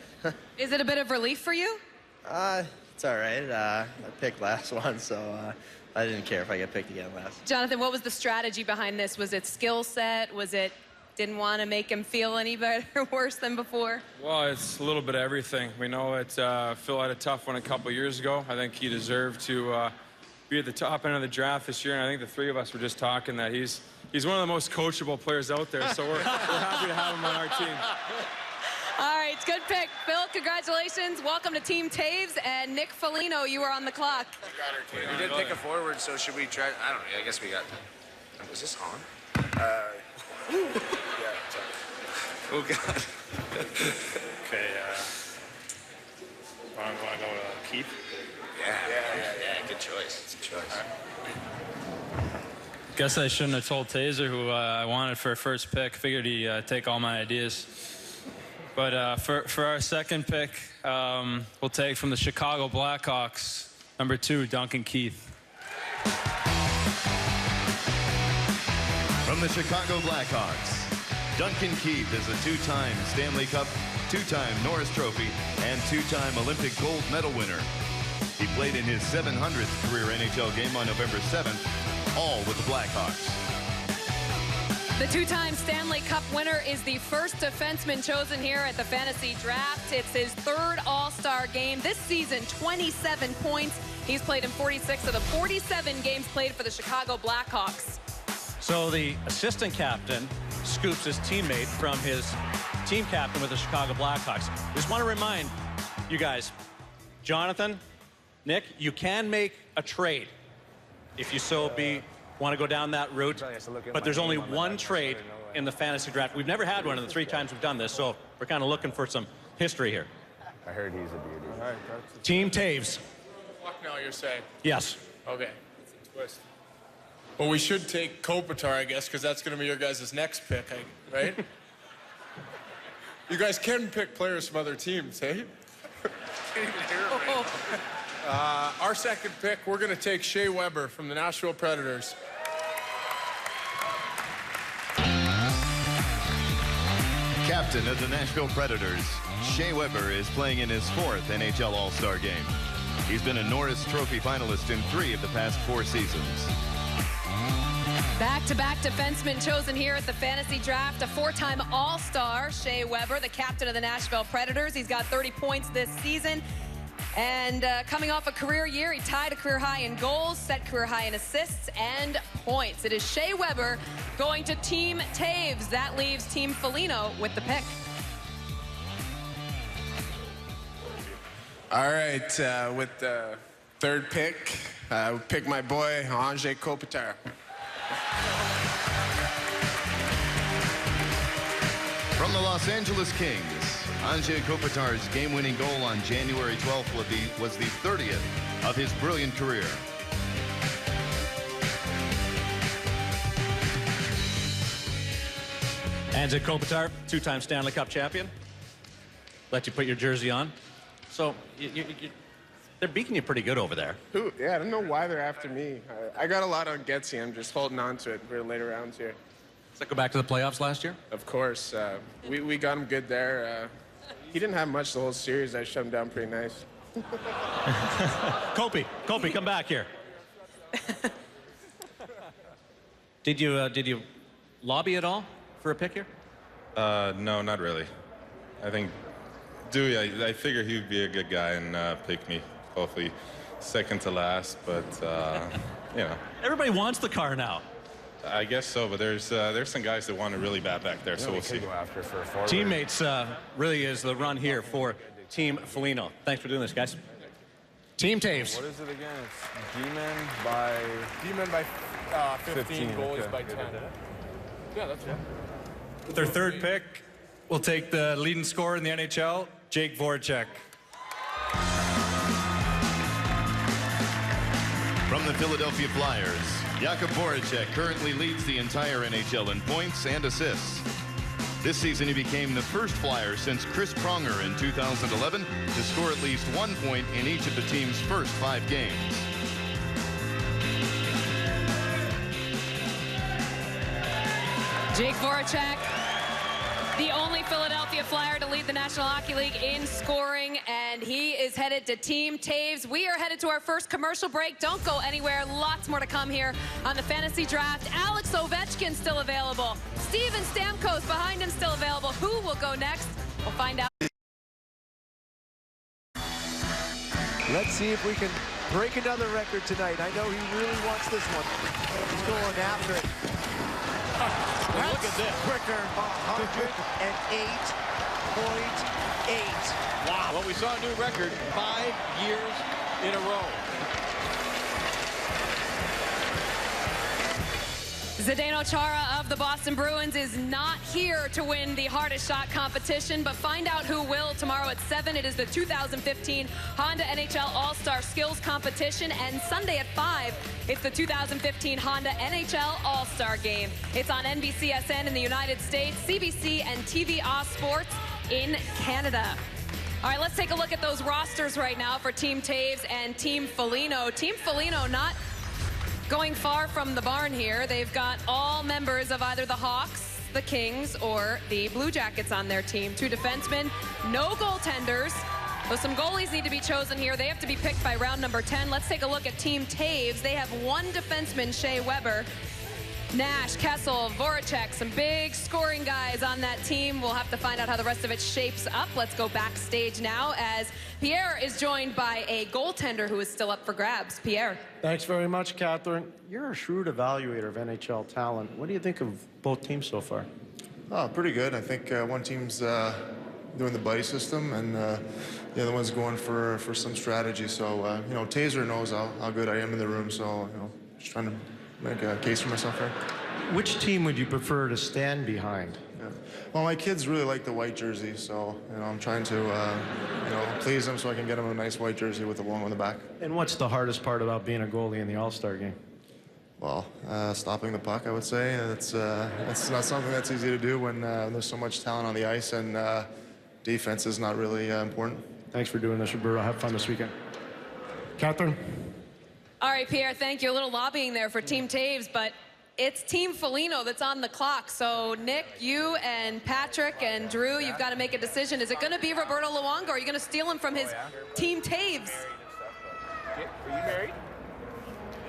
Is it a bit of relief for you? It's all right. I picked last one, so I didn't care if I get picked again last. Jonathan, what was the strategy behind this? Was it skill set? Was it didn't want to make him feel any better or worse than before? Well, it's a little bit of everything. We know Phil had a tough one a couple years ago. I think he deserved to be at the top end of the draft this year, and I think the 3 of us were just talking that he's one of the most coachable players out there, so we're happy to have him on our team. All right, good pick. Phil, congratulations. Welcome to Team Taves, and Nick Foligno, you are on the clock. We did pick a forward, so should we try? I don't know. I guess we got. Was this on? Yeah. Oh God. Okay. Want to go to Keith? Yeah. Good choice. It's a choice. Guess I shouldn't have told Taser who I wanted for a first pick. Figured he'd take all my ideas. But for our second pick, we'll take from the Chicago Blackhawks, number 2, Duncan Keith. From the Chicago Blackhawks, Duncan Keith is a 2-time Stanley Cup, 2-time Norris Trophy, and 2-time Olympic gold medal winner. He played in his 700th career NHL game on November 7th, all with the Blackhawks. The 2-time Stanley Cup winner is the first defenseman chosen here at the fantasy draft. It's his 3rd All-Star game this season, 27 points. He's played in 46 of the 47 games played for the Chicago Blackhawks. So the assistant captain scoops his teammate from his team captain with the Chicago Blackhawks. Just want to remind you guys, Jonathan, Nick, you can make a trade if you so want to go down that route, but there's only one trade in the fantasy draft. We've never had one in the 3 times we've done this, so we're kind of looking for some history here. I heard he's a beauty. All right, Team Taves. Fuck now, you're saying? Yes. Okay. That's a twist. Well, we should take Kopitar, I guess, because that's going to be your guys' next pick, right? You guys can pick players from other teams, hey? Can't even hear it, our second pick, we're going to take Shea Weber from the Nashville Predators. Captain of the Nashville Predators, Shea Weber is playing in his 4th NHL All-Star game. He's been a Norris Trophy finalist in 3 of the past 4 seasons. Back-to-back defensemen chosen here at the fantasy draft. A 4-time All-Star, Shea Weber, the captain of the Nashville Predators. He's got 30 points this season. And coming off a career year, he tied a career high in goals, set career high in assists and points. It is Shea Weber going to Team Taves. That leaves Team Foligno with the pick. All right, with the 3rd pick, pick my boy, Anze Kopitar. From the Los Angeles Kings, Anze Kopitar's game-winning goal on January 12th was the 30th of his brilliant career. Anze Kopitar, 2-time Stanley Cup champion. Let you put your jersey on. So they're beating you pretty good over there. Yeah, I don't know why they're after me. I got a lot on Getsy. I'm just holding on to it for later rounds here. Does that go back to the playoffs last year? Of course. We got him good there. He didn't have much the whole series. I shut him down pretty nice. Kopi, come back here. Did you lobby at all for a pick here? No, not really. I think Dewey, I figure he would be a good guy and pick me, hopefully second to last, but you know. Everybody wants the car now. I guess so, but there's some guys that want it really bad back there, so we'll see. Go after for a forward. Teammates really is the run here for Team Foligno. Thanks for doing this, guys. Team Taves. What is it again? It's D-men by 15, goalies by 10. Yeah, that's right. With their 3rd pick, we'll take the leading scorer in the NHL, Jake Voracek. From the Philadelphia Flyers, Jakub Voracek currently leads the entire NHL in points and assists. This season, he became the first Flyer since Chris Pronger in 2011 to score at least 1 point in each of the team's first 5 games. Jake Voracek, the only Philadelphia Flyer to lead the National Hockey League in scoring, and he is headed to Team Taves. We are headed to our first commercial break. Don't go anywhere. Lots more to come here on the fantasy draft. Alex Ovechkin still available. Steven Stamkos behind him still available. Who will go next? We'll find out. Let's see if we can break another record tonight. I know he really wants this one. He's going after it. Well, look at this. Quicker, 108.8. Wow. Well, we saw a new record 5 years in a row. Zdeno Chara of the Boston Bruins is not here to win the hardest shot competition, but find out who will tomorrow at 7. It is the 2015 Honda NHL All-Star Skills Competition, and Sunday at 5, It's the 2015 Honda NHL All-Star Game. It's on NBCSN in the United States, CBC and TVA Sports in Canada. All right, let's take a look at those rosters right now for Team Taves and Team Foligno. Team Foligno not going far from the barn here. They've got all members of either the Hawks, the Kings, or the Blue Jackets on their team. 2 defensemen, no goaltenders. So some goalies need to be chosen here. They have to be picked by round number 10. Let's take a look at Team Taves. They have 1 defenseman, Shea Weber. Nash, Kessel, Voracek, some big scoring guys on that team. We'll have to find out how the rest of it shapes up. Let's go backstage now as Pierre is joined by a goaltender who is still up for grabs. Pierre. Thanks very much, Catherine. You're a shrewd evaluator of NHL talent. What do you think of both teams so far? Oh, pretty good. I think one team's doing the buddy system, and the other one's going for some strategy. So, you know, Taser knows how good I am in the room, so, you know, just trying to make a case for myself here. Which team would you prefer to stand behind? Yeah. Well, my kids really like the white jersey, so, you know, I'm trying to, you know, please them so I can get them a nice white jersey with the logo on the back. And what's the hardest part about being a goalie in the All-Star game? Well, stopping the puck, I would say. It's not something that's easy to do when there's so much talent on the ice, and defense is not really important. Thanks for doing this, Roberto. Have fun this weekend. Catherine? All right, Pierre, thank you. A little lobbying there for Team Taves, but it's Team Foligno that's on the clock. So, Nick, you and Patrick and Drew, you've got to make a decision. Is it going to be Roberto Luongo, or are you going to steal him from his Team Taves? Are you married?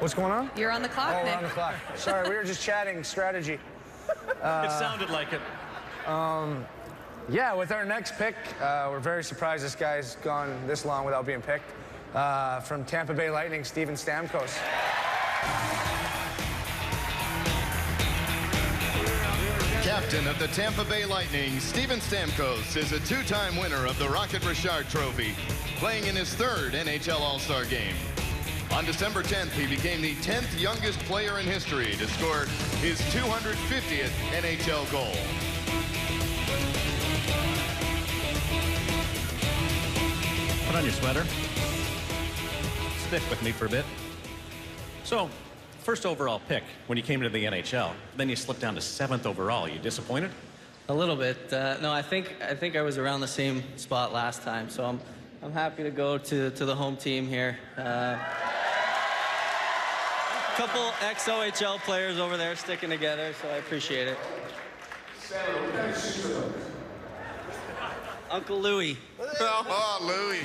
What's going on? You're on the clock, Nick. Nick. On the clock. Sorry, we were just chatting strategy. It sounded like it. Yeah, with our next pick, we're very surprised this guy's gone this long without being picked. From Tampa Bay Lightning, Steven Stamkos. Captain of the Tampa Bay Lightning, Steven Stamkos is a 2-time winner of the Rocket Richard Trophy, playing in his 3rd NHL All-Star game. On December 10th, he became the 10th youngest player in history to score his 250th NHL goal. Put on your sweater. Stick with me for a bit. So, first overall pick when you came into the NHL, then you slipped down to 7th overall. Are you disappointed? A little bit. No, I think I was around the same spot last time, so I'm happy to go to the home team here. Couple ex-OHL players over there sticking together, so I appreciate it. Uncle Louie. Oh, Louie.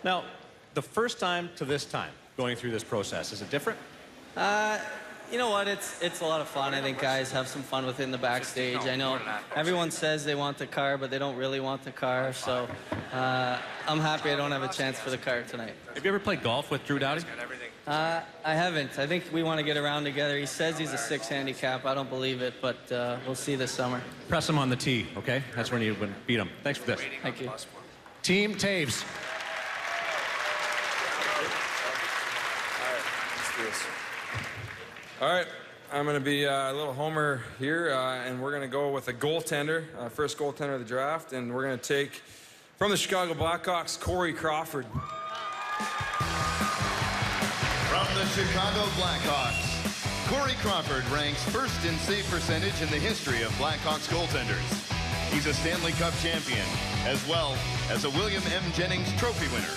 Now, the first time to this time going through this process, is it different? You know what? It's a lot of fun. I think guys have some fun within the backstage. I know everyone says they want the car, but they don't really want the car. So I'm happy I don't have a chance for the car tonight. Have you ever played golf with Drew Doughty? I haven't. I think we want to get around together. He says he's a 6 handicap. I don't believe it, but we'll see this summer. Press him on the tee, okay? That's when you would beat him. Thanks for this. Thank you. Team Taves. All right, I'm going to be a little homer here, and we're going to go with a goaltender, first goaltender of the draft, and we're going to take from the Chicago Blackhawks, Corey Crawford. From the Chicago Blackhawks, Corey Crawford ranks 1st in save percentage in the history of Blackhawks goaltenders. He's a Stanley Cup champion, as well as a William M. Jennings Trophy winner.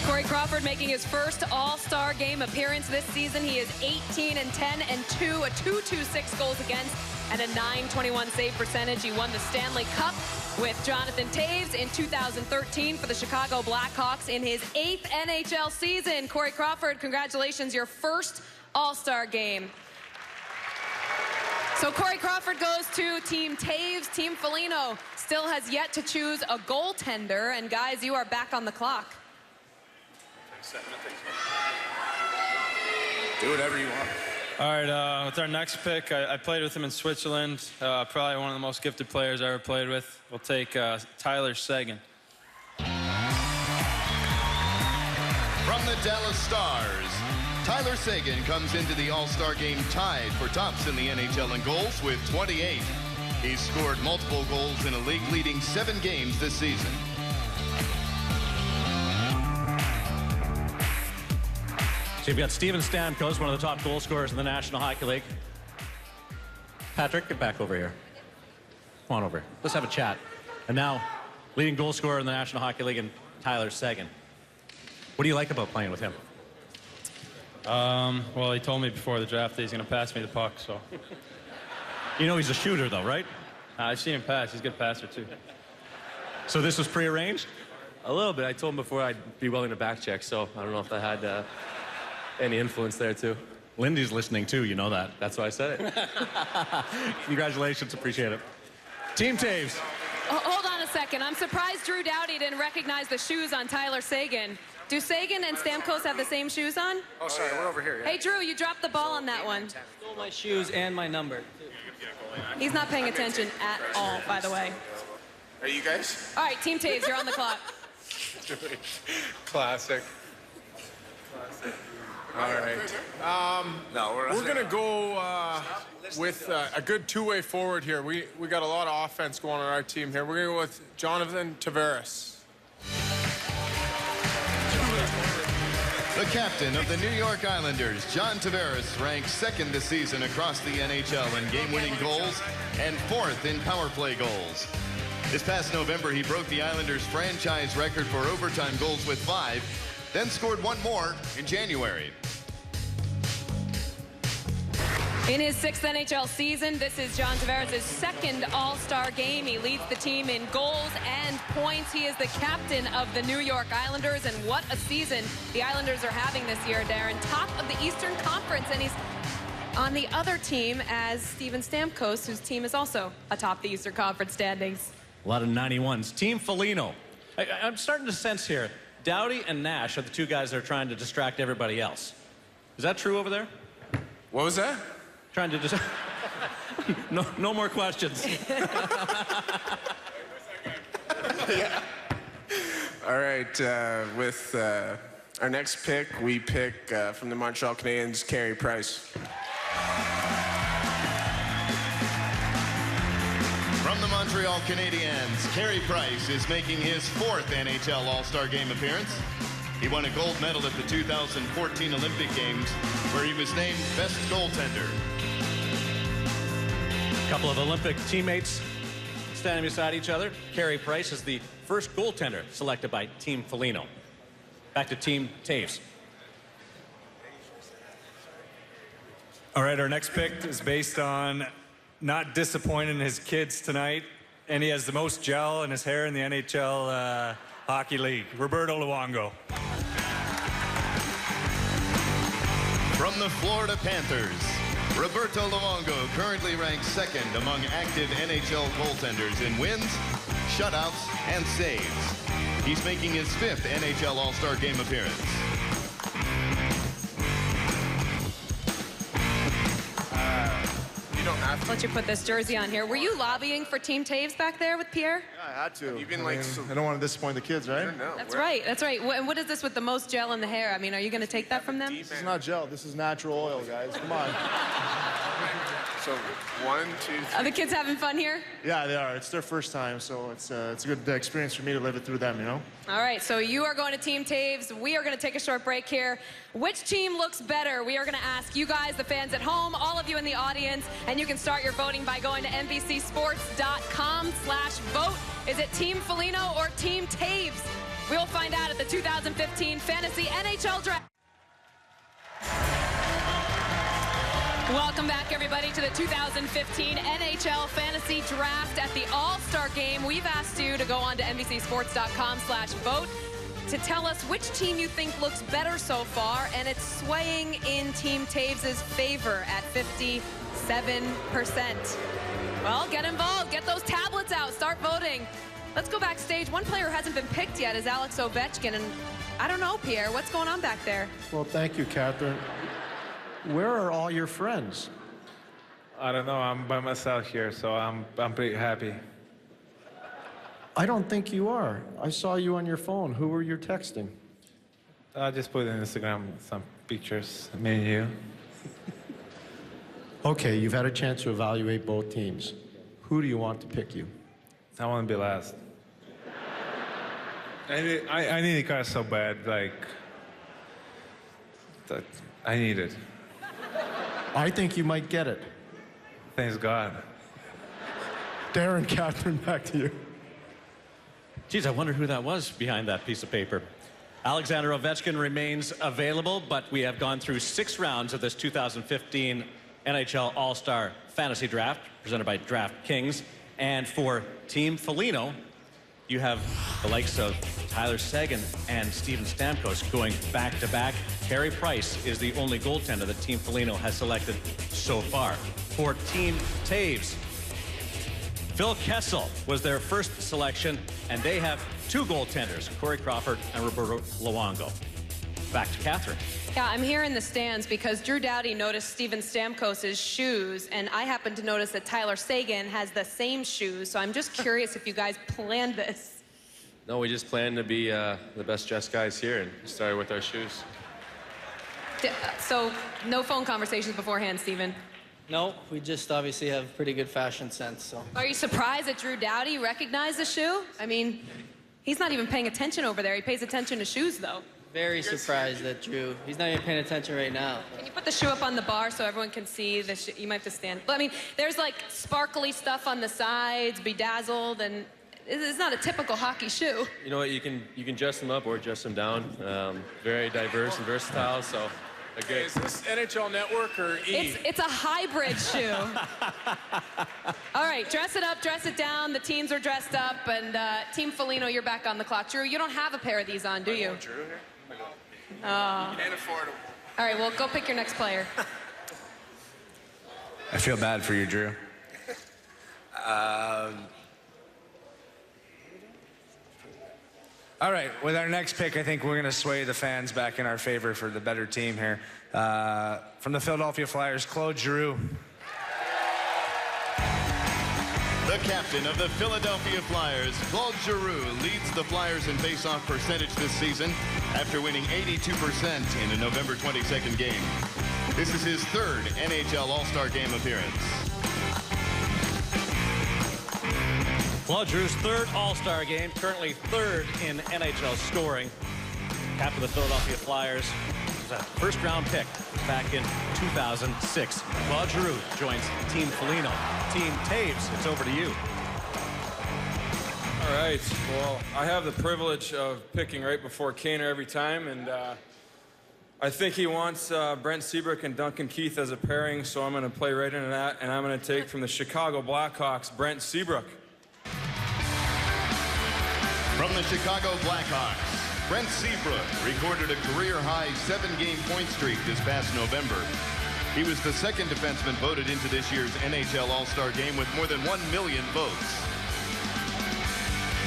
Corey Crawford making his first All-Star Game appearance this season. He is 18-10 and 2, a 2.26 goals against, and a 9.21 save percentage. He won the Stanley Cup with Jonathan Taves in 2013 for the Chicago Blackhawks in his 8th NHL season. Corey Crawford, congratulations, your first All-Star Game. So Corey Crawford goes to Team Taves. Team Foligno still has yet to choose a goaltender. And guys, you are back on the clock. Do whatever you want. All right, with our next pick, I played with him in Switzerland. Probably one of the most gifted players I ever played with. We'll take Tyler Seguin. From the Dallas Stars, Tyler Seguin comes into the All-Star game tied for tops in the NHL in goals with 28. He's scored multiple goals in a league-leading 7 games this season. So you've got Steven Stamkos, one of the top goal scorers in the National Hockey League. Patrick, get back over here. Come on over. Let's have a chat. And now, leading goal scorer in the National Hockey League, and Tyler Seguin. What do you like about playing with him? Well, he told me before the draft that he's going to pass me the puck, so. You know he's a shooter, though, right? I've seen him pass. He's a good passer, too. So this was prearranged? A little bit. I told him before I'd be willing to back check, so I don't know if that had any influence there, too. Lindy's listening, too. You know that. That's why I said it. Congratulations. Appreciate it. Team Taves. Oh, hold on a second. I'm surprised Drew Doughty didn't recognize the shoes on Tyler Seguin. Do Seguin and Stamkos have the same shoes on? Oh, sorry, we're over here. Yeah. Hey, Drew, you dropped the ball on that one. Stole my shoes and my number. He's not paying attention at all, by the way. Are you guys? All right, Team Taves, you're on the clock. Classic. All right. No, We're going to go with a good two-way forward here. We got a lot of offense going on our team here. We're going to go with Jonathan Tavares. The captain of the New York Islanders, John Tavares, ranks second this season across the NHL in game-winning goals and fourth in power play goals. This past November, he broke the Islanders' franchise record for overtime goals with 5, then scored one more in January. In his 6th NHL season, this is John Tavares' second All-Star game. He leads the team in goals and points. He is the captain of the New York Islanders, and what a season the Islanders are having this year, Darren. Top of the Eastern Conference, and he's on the other team as Steven Stamkos, whose team is also atop the Eastern Conference standings. A lot of 91s. Team Foligno. I'm starting to sense here, Doughty and Nash are the two guys that are trying to distract everybody else. Is that true over there? What was that? Trying to just... no more questions. Yeah. All right, with our next pick, we pick from the Montreal Canadiens, Carey Price. From the Montreal Canadiens, Carey Price is making his 4th NHL All-Star Game appearance. He won a gold medal at the 2014 Olympic Games, where he was named Best Goaltender. A couple of Olympic teammates standing beside each other. Carey Price is the first goaltender selected by Team Foligno. Back to Team Taves. All right, our next pick is based on not disappointing his kids tonight, and he has the most gel in his hair in the NHL Hockey League, Roberto Luongo. From the Florida Panthers, Roberto Luongo currently ranks second among active NHL goaltenders in wins, shutouts, and saves. He's making his 5th NHL All-Star Game appearance. You don't have to. Let you put this jersey on here. Were you lobbying for Team Taves back there with Pierre? Yeah, I had to. You've been I like mean, so- I don't want to disappoint the kids, right? No, That's right. That's right. And what is this with the most gel in the hair? I mean, are you going to take that from them? This is not gel. This is natural oil, guys. Come on. So 1, 2, 3. Are the kids having fun here? Yeah, they are. It's their first time, so it's a good experience for me to live it through them, you know? All right, so you are going to Team Taves. We are going to take a short break here. Which team looks better? We are going to ask you guys, the fans at home, all of you in the audience, and you can start your voting by going to NBCSports.com/vote. Is it Team Foligno or Team Taves? We'll find out at the 2015 Fantasy NHL Draft. Welcome back, everybody, to the 2015 NHL Fantasy Draft. At the All-Star Game, we've asked you to go on to NBCSports.com/vote to tell us which team you think looks better so far, and it's swaying in Team Taves' favor at 57%. Well, get involved. Get those tablets out. Start voting. Let's go backstage. One player who hasn't been picked yet is Alex Ovechkin, and I don't know, Pierre, what's going on back there? Well, thank you, Catherine. Where are all your friends? I don't know. I'm by myself here, so I'm pretty happy. I don't think you are. I saw you on your phone. Who were you texting? I just put in Instagram some pictures, me and you. Okay, you've had a chance to evaluate both teams. Who do you want to pick you? I want to be last. I need a car so bad, like... I need it. I think you might get it. Thanks God. Darren, Catherine, back to you. Geez, I wonder who that was behind that piece of paper. Alexander Ovechkin remains available, but we have gone through 6 rounds of this 2015 NHL All-Star Fantasy Draft, presented by DraftKings. And for Team Foligno, you have the likes of Tyler Seguin and Steven Stamkos going back-to-back. Carey Price is the only goaltender that Team Foligno has selected so far. For Team Taves, Phil Kessel was their first selection, and they have 2 goaltenders, Corey Crawford and Roberto Luongo. Back to Catherine. Yeah, I'm here in the stands because Drew Doughty noticed Steven Stamkos' shoes, and I happen to notice that Tyler Seguin has the same shoes, so I'm just curious if you guys planned this. No, we just planned to be the best dressed guys here and started with our shoes. So no phone conversations beforehand, Steven? No, we just obviously have pretty good fashion sense, so. Are you surprised that Drew Doughty recognized the shoe? I mean, he's not even paying attention over there. He pays attention to shoes, though. Very surprised that Drew, he's not even paying attention right now. Can you put the shoe up on the bar so everyone can see the shoe? You might have to stand. I mean, there's like sparkly stuff on the sides, bedazzled, and it's not a typical hockey shoe. You know what? You can dress them up or dress them down. Very diverse and versatile. So, okay, is this NHL Network or E? It's a hybrid shoe. All right, dress it up, dress it down. The teams are dressed up, and Team Foligno, you're back on the clock. Drew, you don't have a pair of these on, do you? Drew here? Can't afford them. All right, well, go pick your next player. I feel bad for you, Drew. All right, with our next pick, I think we're going to sway the fans back in our favor for the better team here. From the Philadelphia Flyers, Claude Giroux. The captain of the Philadelphia Flyers, Claude Giroux, leads the Flyers in face-off percentage this season after winning 82% in a November 22nd game. This is his 3rd NHL All-Star Game appearance. Claude Giroux's 3rd All-Star game, currently 3rd in NHL scoring. Captain of the Philadelphia Flyers was a first-round pick back in 2006. Claude Giroux joins Team Foligno. Team Taves, it's over to you. All right. Well, I have the privilege of picking right before Kaner every time, and I think he wants Brent Seabrook and Duncan Keith as a pairing, so I'm going to play right into that, and I'm going to take from the Chicago Blackhawks, Brent Seabrook. From the Chicago Blackhawks, Brent Seabrook recorded a career-high 7-game point streak this past November. He was the 2nd defenseman voted into this year's NHL All-Star Game with more than 1 million votes.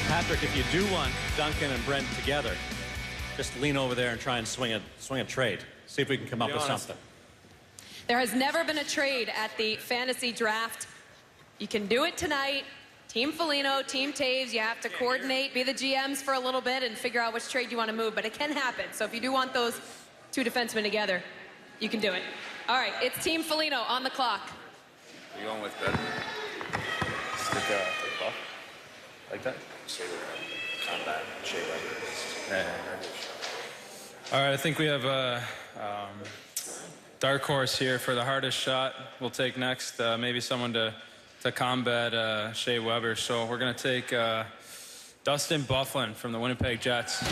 Patrick, if you do want Duncan and Brent together, just lean over there and try and swing a trade. See if we can come up with something. There has never been a trade at the fantasy draft. You can do it tonight. Team Foligno, Team Taves, you have to coordinate, be the GMs for a little bit and figure out which trade you want to move, but it can happen. So if you do want those 2 defensemen together, you can do it. All right, it's Team Foligno on the clock. You going with Bednar? Stick buff? Like that? Combat, Shea Weber. All right, I think we have a dark horse here for the hardest shot. We'll take next, maybe someone to combat Shea Weber. So we're going to take Dustin Byfuglien from the Winnipeg Jets.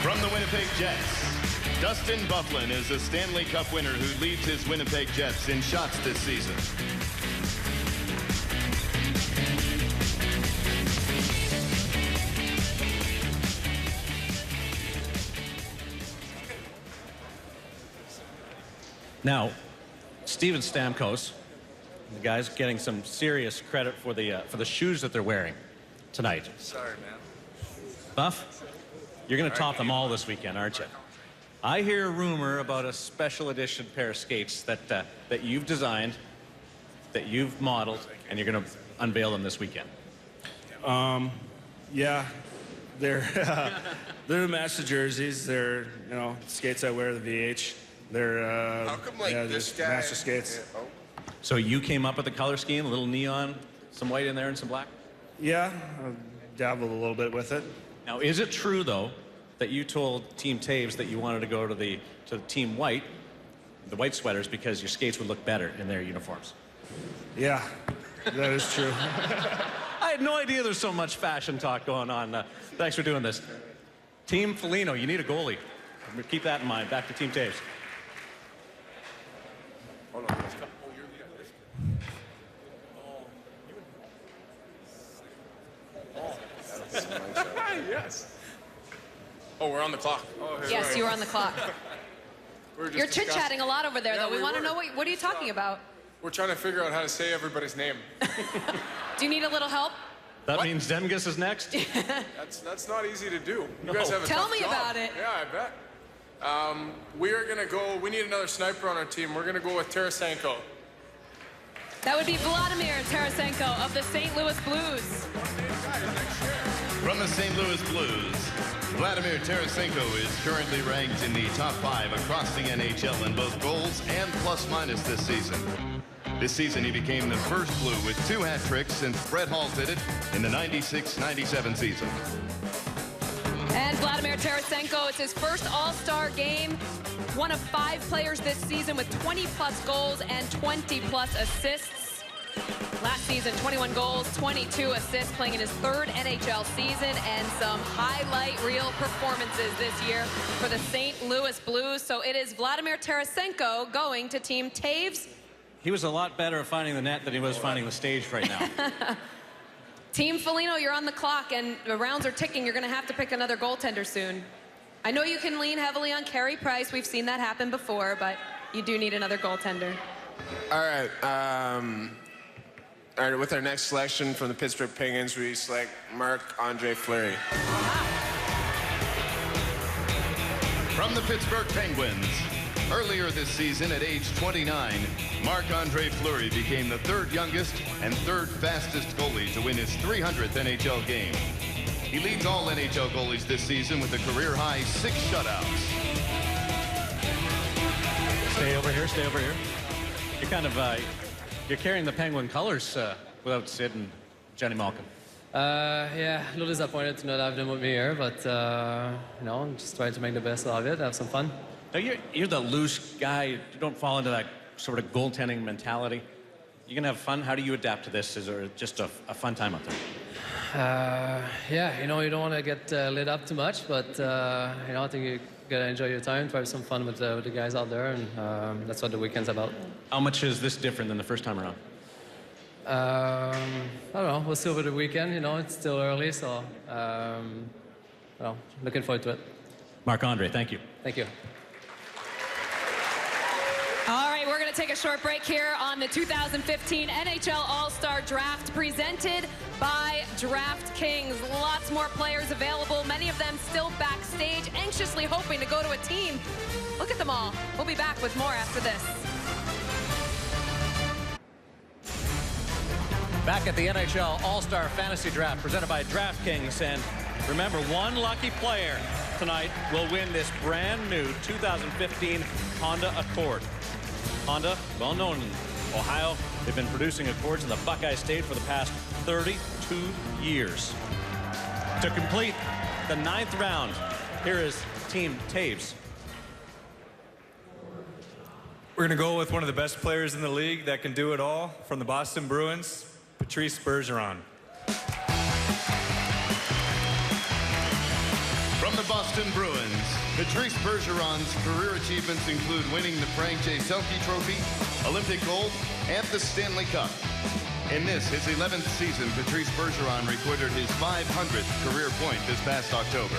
From the Winnipeg Jets, Dustin Byfuglien is a Stanley Cup winner who leads his Winnipeg Jets in shots this season. Now, Steven Stamkos, the guy's getting some serious credit for the shoes that they're wearing tonight. Sorry, man. Buff, you're going to top them all this weekend, aren't you? I hear a rumor about a special edition pair of skates that you've designed, that you've modeled, and you're going to unveil them this weekend. Yeah, they're the master jerseys. They're skates I wear the VH. They're How come like this guy? master skates. Yeah, oh. So you came up with the color scheme, a little neon, some white in there and some black? Yeah, I dabbled a little bit with it. Now, is it true though that you told Team Taves that you wanted to go to the Team White, the white sweaters, because your skates would look better in their uniforms. Yeah, that is true. I had no idea there's so much fashion talk going on. Thanks for doing this. Team Foligno, you need a goalie. Keep that in mind. Back to Team Taves. Hold on. Let's go. Oh, you're the Oh, yes. Oh, we're on the clock. Oh, Yes, right. you were on the clock. You're discussing- chit-chatting a lot over there, Yeah, though. We want to were. know what are you talking about? We're trying to figure out how to say everybody's name. Do you need a little help? That means Zemgus is next? That's not easy to do. You No. guys have a Tell tough me job. about it. Yeah, I bet. We are gonna go. We need another sniper on our team. We're gonna go with Tarasenko. That would be Vladimir Tarasenko of the St. Louis Blues. From the St. Louis Blues, Vladimir Tarasenko is currently ranked in the top 5 across the NHL in both goals and plus-minus this season. This season, he became the first Blue with 2 hat tricks since Brett Hall did it in the 96-97 season. And Vladimir Tarasenko, it's his first All-Star game. One of 5 players this season with 20-plus goals and 20-plus assists. Last season, 21 goals, 22 assists, playing in his 3rd NHL season, and some highlight reel performances this year for the St. Louis Blues. So it is Vladimir Tarasenko going to Team Taves. He was a lot better at finding the net than he was finding the stage right now. Team Foligno, you're on the clock, and the rounds are ticking. You're going to have to pick another goaltender soon. I know you can lean heavily on Carey Price. We've seen that happen before, but you do need another goaltender. All right. All right, with our next selection from the Pittsburgh Penguins, we select Marc-Andre Fleury. From the Pittsburgh Penguins, earlier this season at age 29, Marc-Andre Fleury became the 3rd youngest and 3rd fastest goalie to win his 300th NHL game. He leads all NHL goalies this season with a career-high 6 shutouts. Stay over here, stay over here. You're kind of, you're carrying the Penguin colors without Sid and Jenny Malkin. Yeah, a little disappointed to not have them with me here, but, you know, I'm just trying to make the best of it, have some fun. Now you're the loose guy. You don't fall into that sort of goaltending mentality. You can have fun. How do you adapt to this? Is there just a fun time out there? Yeah, you know, you don't want to get lit up too much, but, you know, I think you gotta enjoy your time, try some fun with the guys out there, and that's what the weekend's about. How much is this different than the first time around? I don't know. We'll see over the weekend. You know, it's still early, so well, looking forward to it. Marc-Andre, thank you. Thank you. All right, we're going to take a short break here on the 2015 NHL All-Star Draft presented by DraftKings. Lots more players available, many of them still backstage, anxiously hoping to go to a team. Look at them all. We'll be back with more after this. Back at the NHL All-Star Fantasy Draft presented by DraftKings. And remember, one lucky player tonight will win this brand new 2015 Honda Accord. Honda, well known in Ohio, they've been producing Accords in the Buckeye State for the past 32 years. To complete the 9th round, here is Team Taves. We're going to go with one of the best players in the league that can do it all, from the Boston Bruins, Patrice Bergeron. From the Boston Bruins, Patrice Bergeron's career achievements include winning the Frank J. Selke Trophy, Olympic gold, and the Stanley Cup. In this, his 11th season, Patrice Bergeron recorded his 500th career point this past October.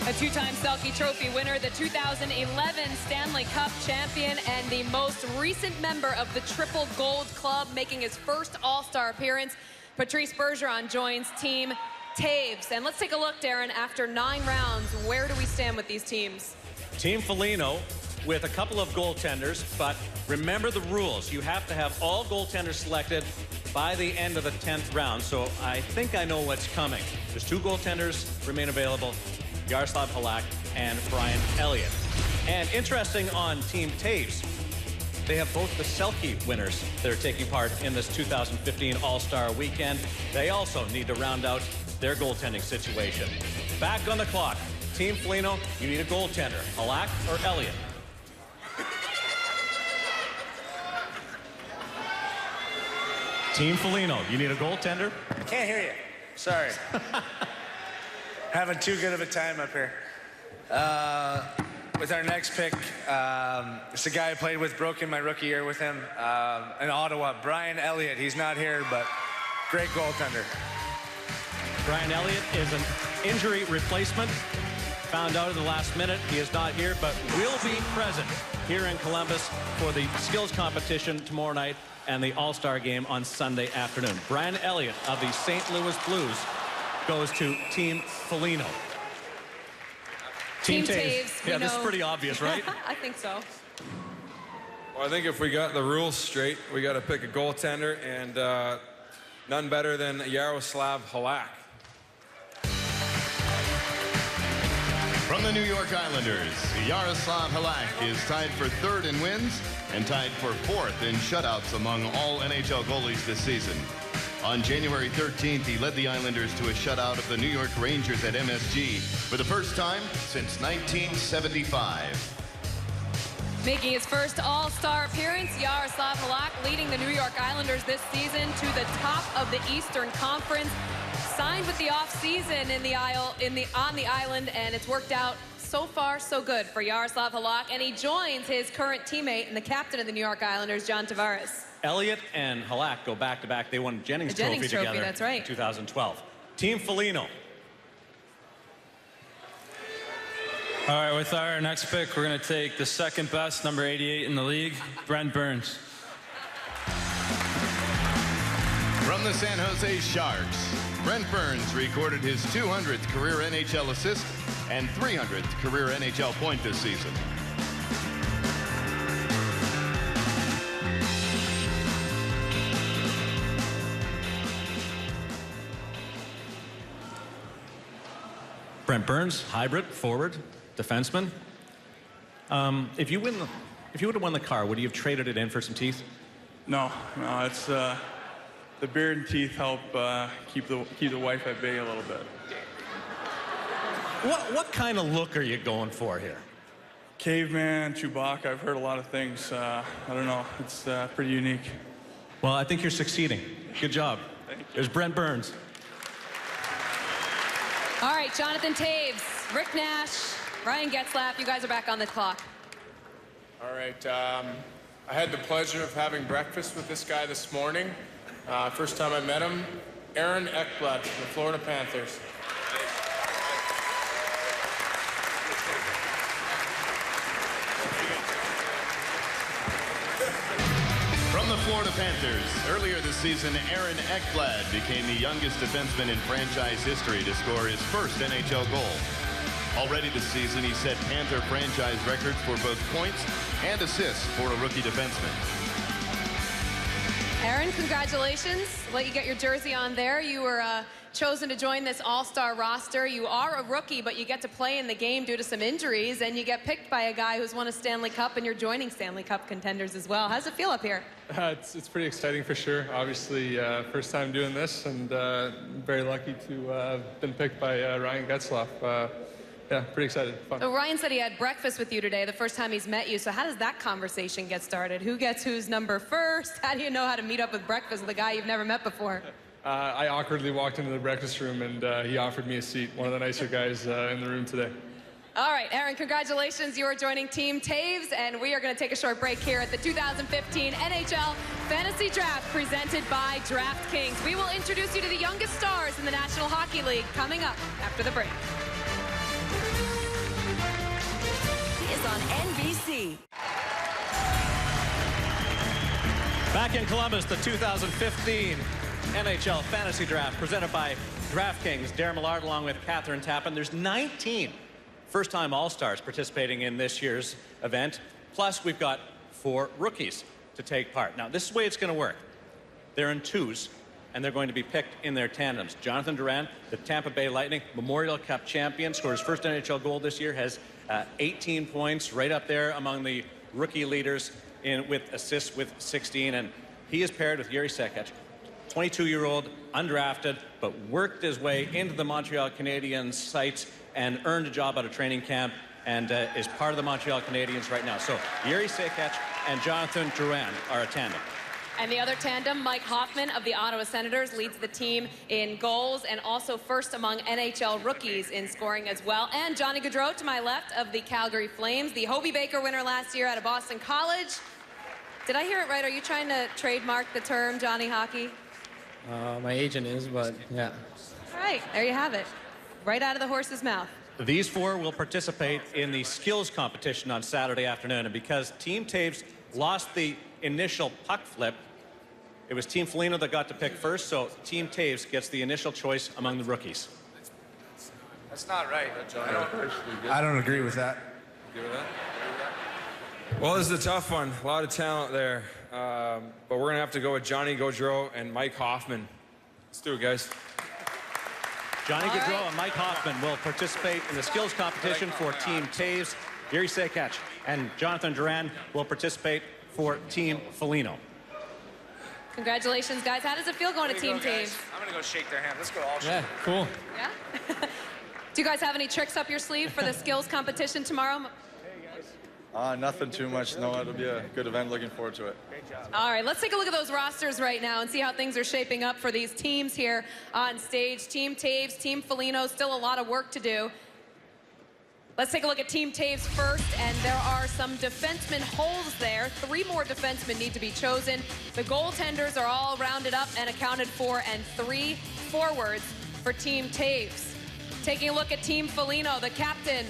A 2-time Selke Trophy winner, the 2011 Stanley Cup champion, and the most recent member of the Triple Gold Club, making his first All-Star appearance. Patrice Bergeron joins Team Taves. And let's take a look, Darren, after 9 rounds, where do we stand with these teams? Team Foligno with a couple of goaltenders, but remember the rules. You have to have all goaltenders selected by the end of the 10th round, so I think I know what's coming. There's 2 goaltenders remain available, Yaroslav Halak and Brian Elliott. And interesting on Team Taves, they have both the Selke winners that are taking part in this 2015 All-Star Weekend. They also need to round out their goaltending situation. Back on the clock, Team Foligno, you need a goaltender. Halak or Elliott? Team Foligno, you need a goaltender? I can't hear you. Sorry. Having too good of a time up here. With our next pick, it's a guy I played with, broke in my rookie year with him in Ottawa, Brian Elliott. He's not here, but great goaltender. Brian Elliott is an injury replacement. Found out at the last minute he is not here, but will be present here in Columbus for the skills competition tomorrow night and the All-Star game on Sunday afternoon. Brian Elliott of the St. Louis Blues goes to Team Foligno. Team Taves. Yeah, this is pretty obvious, right? I think so. Well, I think if we got the rules straight, we got to pick a goaltender, and none better than Yaroslav Halak. From the New York Islanders, Yaroslav Halak is tied for 3rd in wins and tied for 4th in shutouts among all NHL goalies this season. On January 13th, he led the Islanders to a shutout of the New York Rangers at MSG for the first time since 1975. Making his first All-Star appearance, Yaroslav Halak leading the New York Islanders this season to the top of the Eastern Conference. Signed with the offseason on the island, and it's worked out so far so good for Yaroslav Halak, and he joins his current teammate and the captain of the New York Islanders, John Tavares. Elliott and Halak go back-to-back. They won Jennings Trophy together that's right. in 2012. Team Foligno. All right, with our next pick, we're going to take the second best, number 88 in the league, Brent Burns. From the San Jose Sharks, Brent Burns recorded his 200th career NHL assist and 300th career NHL point this season. Brent Burns, hybrid, forward, defenseman. If you would have won the car, would you have traded it in for some teeth? No, it's the beard and teeth help keep the wife at bay a little bit. What kind of look are you going for here? Caveman, Chewbacca, I've heard a lot of things. I don't know, it's pretty unique. Well, I think you're succeeding. Good job. Thank you. There's Brent Burns. All right, Jonathan Taves, Rick Nash, Ryan Getzlaf, you guys are back on the clock. All right. I had the pleasure of having breakfast with this guy this morning. First time I met him, Aaron Ekblad from the Florida Panthers. From the Florida Panthers, earlier this season, Aaron Ekblad became the youngest defenseman in franchise history to score his first NHL goal. Already this season, he set Panther franchise records for both points and assists for a rookie defenseman. Aaron, congratulations. Let you get your jersey on there. You were chosen to join this all-star roster. You are a rookie, but you get to play in the game due to some injuries, and you get picked by a guy who's won a Stanley Cup, and you're joining Stanley Cup contenders as well. How's it feel up here? It's pretty exciting for sure. Obviously, first time doing this, and very lucky to have been picked by Ryan Getzlaf. Yeah, pretty excited. Fun. So Ryan said he had breakfast with you today, the first time he's met you. So how does that conversation get started? Who gets whose number first? How do you know how to meet up with breakfast with a guy you've never met before? I awkwardly walked into the breakfast room, and he offered me a seat. One of the nicer guys in the room today. All right, Aaron, congratulations. You are joining Team Taves, and we are going to take a short break here at the 2015 NHL Fantasy Draft presented by DraftKings. We will introduce you to the youngest stars in the National Hockey League coming up after the break. Is on NBC. Back in Columbus, the 2015 NHL Fantasy Draft presented by DraftKings. Darren Millard along with Catherine Tappan. There's 19 first-time All-Stars participating in this year's event. Plus, we've got 4 rookies to take part. Now, this is the way it's going to work. They're in twos, and they're going to be picked in their tandems. Jonathan Drouin, the Tampa Bay Lightning Memorial Cup champion, scored his first NHL goal this year, has 18 points, right up there among the rookie leaders with assists with 16, and he is paired with Yuri Sekec, 22-year-old, undrafted, but worked his way into the Montreal Canadiens sights and earned a job out of training camp and is part of the Montreal Canadiens right now. So Yuri Sekech and Jonathan Drouin are a tandem. And the other tandem, Mike Hoffman of the Ottawa Senators, leads the team in goals and also first among NHL rookies in scoring as well. And Johnny Gaudreau to my left of the Calgary Flames, the Hobey Baker winner last year out of Boston College. Did I hear it right? Are you trying to trademark the term Johnny Hockey? My agent is, but yeah. All right, there you have it. Right out of the horse's mouth. These four will participate in the skills competition on Saturday afternoon. And because Team Taves lost the initial puck flip, it was Team Foligno that got to pick first, so Team Taves gets the initial choice among the rookies. That's not right. I don't agree with that. Give it that. Well, this is a tough one. A lot of talent there. But we're going to have to go with Johnny Gaudreau and Mike Hoffman. Let's do it, guys. Johnny Gaudreau and Mike Hoffman will participate in the skills competition for Team Taves. Yuri Sekech and Jonathan Drouin will participate for Team Foligno. Congratulations, guys. How does it feel going to Team Taves? I'm going to go shake their hand. Let's go all shake. Yeah, cool. Yeah? Do you guys have any tricks up your sleeve for the skills competition tomorrow? Nothing too much. No, it'll be a good event. Looking forward to it. All right, let's take a look at those rosters right now and see how things are shaping up for these teams here on stage. Team Taves, Team Foligno, still a lot of work to do. Let's take a look at Team Taves first, and there are some defenseman holes there. 3 more defensemen need to be chosen. The goaltenders are all rounded up and accounted for, and 3 forwards for Team Taves. Taking a look at Team Foligno, the captain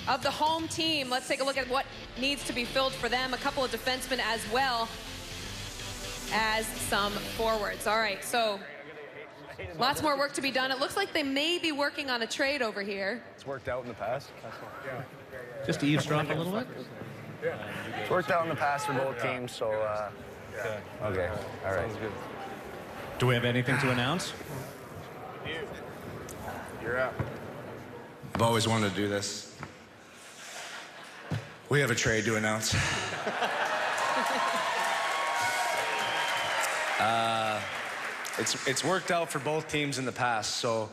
of the home team. Let's take a look at what needs to be filled for them. A couple of defensemen as well as some forwards. All right, so lots more work to be done. It looks like they may be working on a trade over here. It's worked out in the past. Just to eavesdrop a little bit? It's worked out in the past for both teams, so okay, all right. Sounds good. Do we have anything to announce? You're up. I've always wanted to do this. We have a trade to announce. It's worked out for both teams in the past, so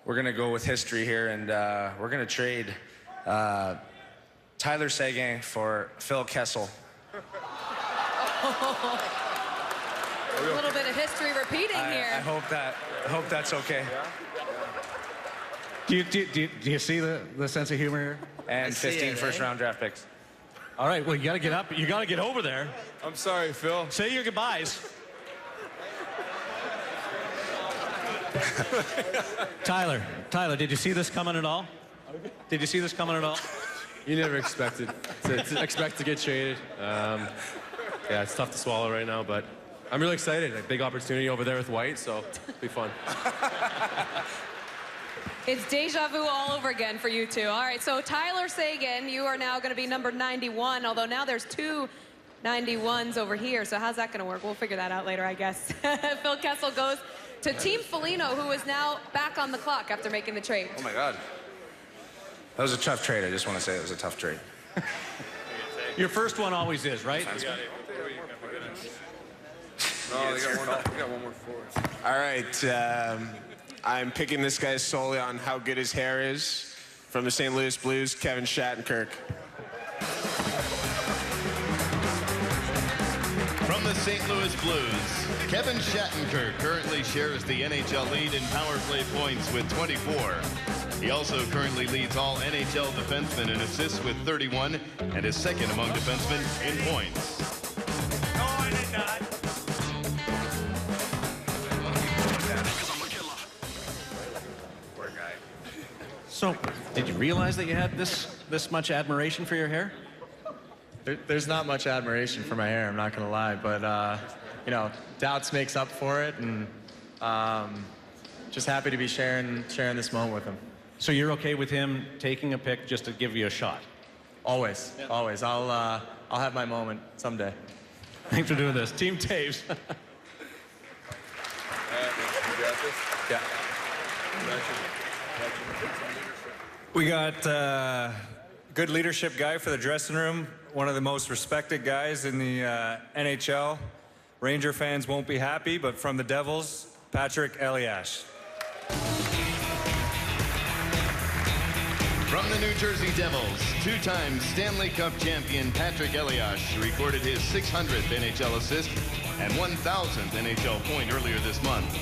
we're going to go with history here, and we're going to trade Tyler Seguin for Phil Kessel. A little bit of history repeating here. I hope that's okay. Do you see the sense of humor here? And 15 first-round draft picks. All right, well, you got to get up. You got to get over there. I'm sorry, Phil. Say your goodbyes. Tyler, did you see this coming at all? Did you see this coming at all? You never expected to get traded. Yeah, it's tough to swallow right now, but I'm really excited. A big opportunity over there with White, so it'll be fun. It's deja vu all over again for you two. All right, so Tyler Seguin, you are now going to be number 91, although now there's 2 91s over here, so how's that going to work? We'll figure that out later, I guess. Phil Kessel goes to Team Foligno, who is now back on the clock after making the trade. Oh, my God. That was a tough trade. I just want to say it was a tough trade. Your first one always is, right? No, they got one more forward. All right, I'm picking this guy solely on how good his hair is. From the St. Louis Blues, Kevin Shattenkirk. From the St. Louis Blues, Kevin Shattenkirk currently shares the NHL lead in power play points with 24. He also currently leads all NHL defensemen in assists with 31 and is second among defensemen in points. No, I did not. Poor guy. So, did you realize that you had this much admiration for your hair? There's not much admiration for my hair, I'm not going to lie, but, you know, Doubts makes up for it, and just happy to be sharing this moment with him. So you're okay with him taking a pick just to give you a shot? Always, always. I'll have my moment someday. Thanks for doing this. Team Taves. Yeah. We got good leadership guy for the dressing room, one of the most respected guys in the NHL. Ranger fans won't be happy, but from the Devils, Patrick Elias. From the New Jersey Devils, two-time Stanley Cup champion Patrick Elias recorded his 600th NHL assist and 1,000th NHL point earlier this month.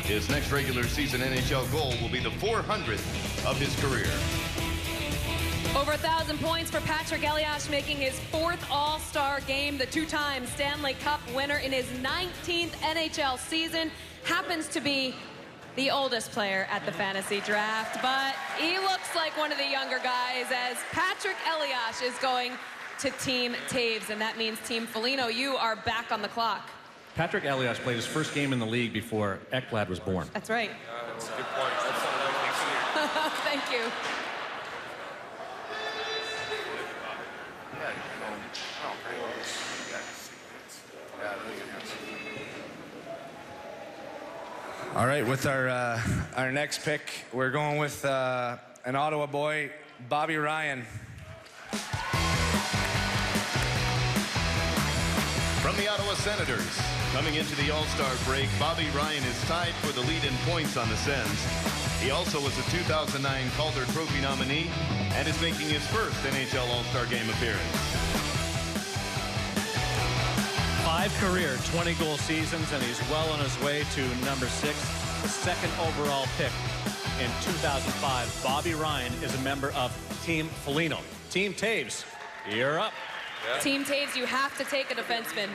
His next regular season NHL goal will be the 400th of his career. Over 1,000 points for Patrick Elias, making his 4th All-Star game. The two-time Stanley Cup winner in his 19th NHL season. Happens to be the oldest player at the fantasy draft, but he looks like one of the younger guys as Patrick Elias is going to Team Taves, and that means Team Foligno, you are back on the clock. Patrick Elias played his first game in the league before Ekblad was born. That's right. That's a good point. That's something I would Thank you. All right, with our next pick, we're going with an Ottawa boy, Bobby Ryan. From the Ottawa Senators, coming into the All-Star break, Bobby Ryan is tied for the lead in points on the Sens. He also was a 2009 Calder Trophy nominee and is making his first NHL All-Star Game appearance. 5 career 20-goal seasons, and he's well on his way to number 6, the 2nd overall pick in 2005. Bobby Ryan is a member of Team Foligno. Team Taves, you're up. Yeah. Team Taves, you have to take a defenseman.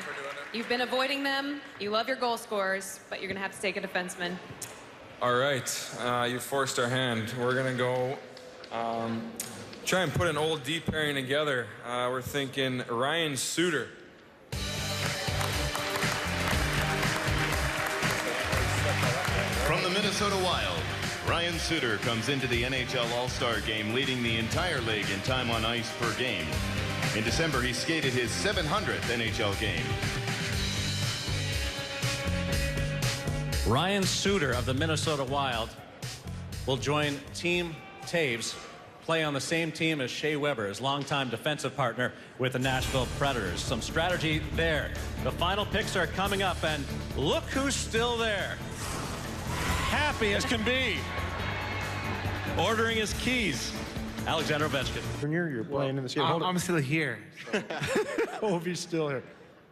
You've been avoiding them. You love your goal scorers, but you're going to have to take a defenseman. All right, you forced our hand. We're going to go try and put an old D pairing together. We're thinking Ryan Suter. From the Minnesota Wild, Ryan Suter comes into the NHL All-Star Game leading the entire league in time on ice per game. In December, he skated his 700th NHL game. Ryan Suter of the Minnesota Wild will join Team Taves, play on the same team as Shea Weber, his longtime defensive partner with the Nashville Predators. Some strategy there. The final picks are coming up, and look who's still there. Happy as can be. Ordering his keys. Alexander Ovechkin. You're playing in this game. I'm still here. Ovi's still here.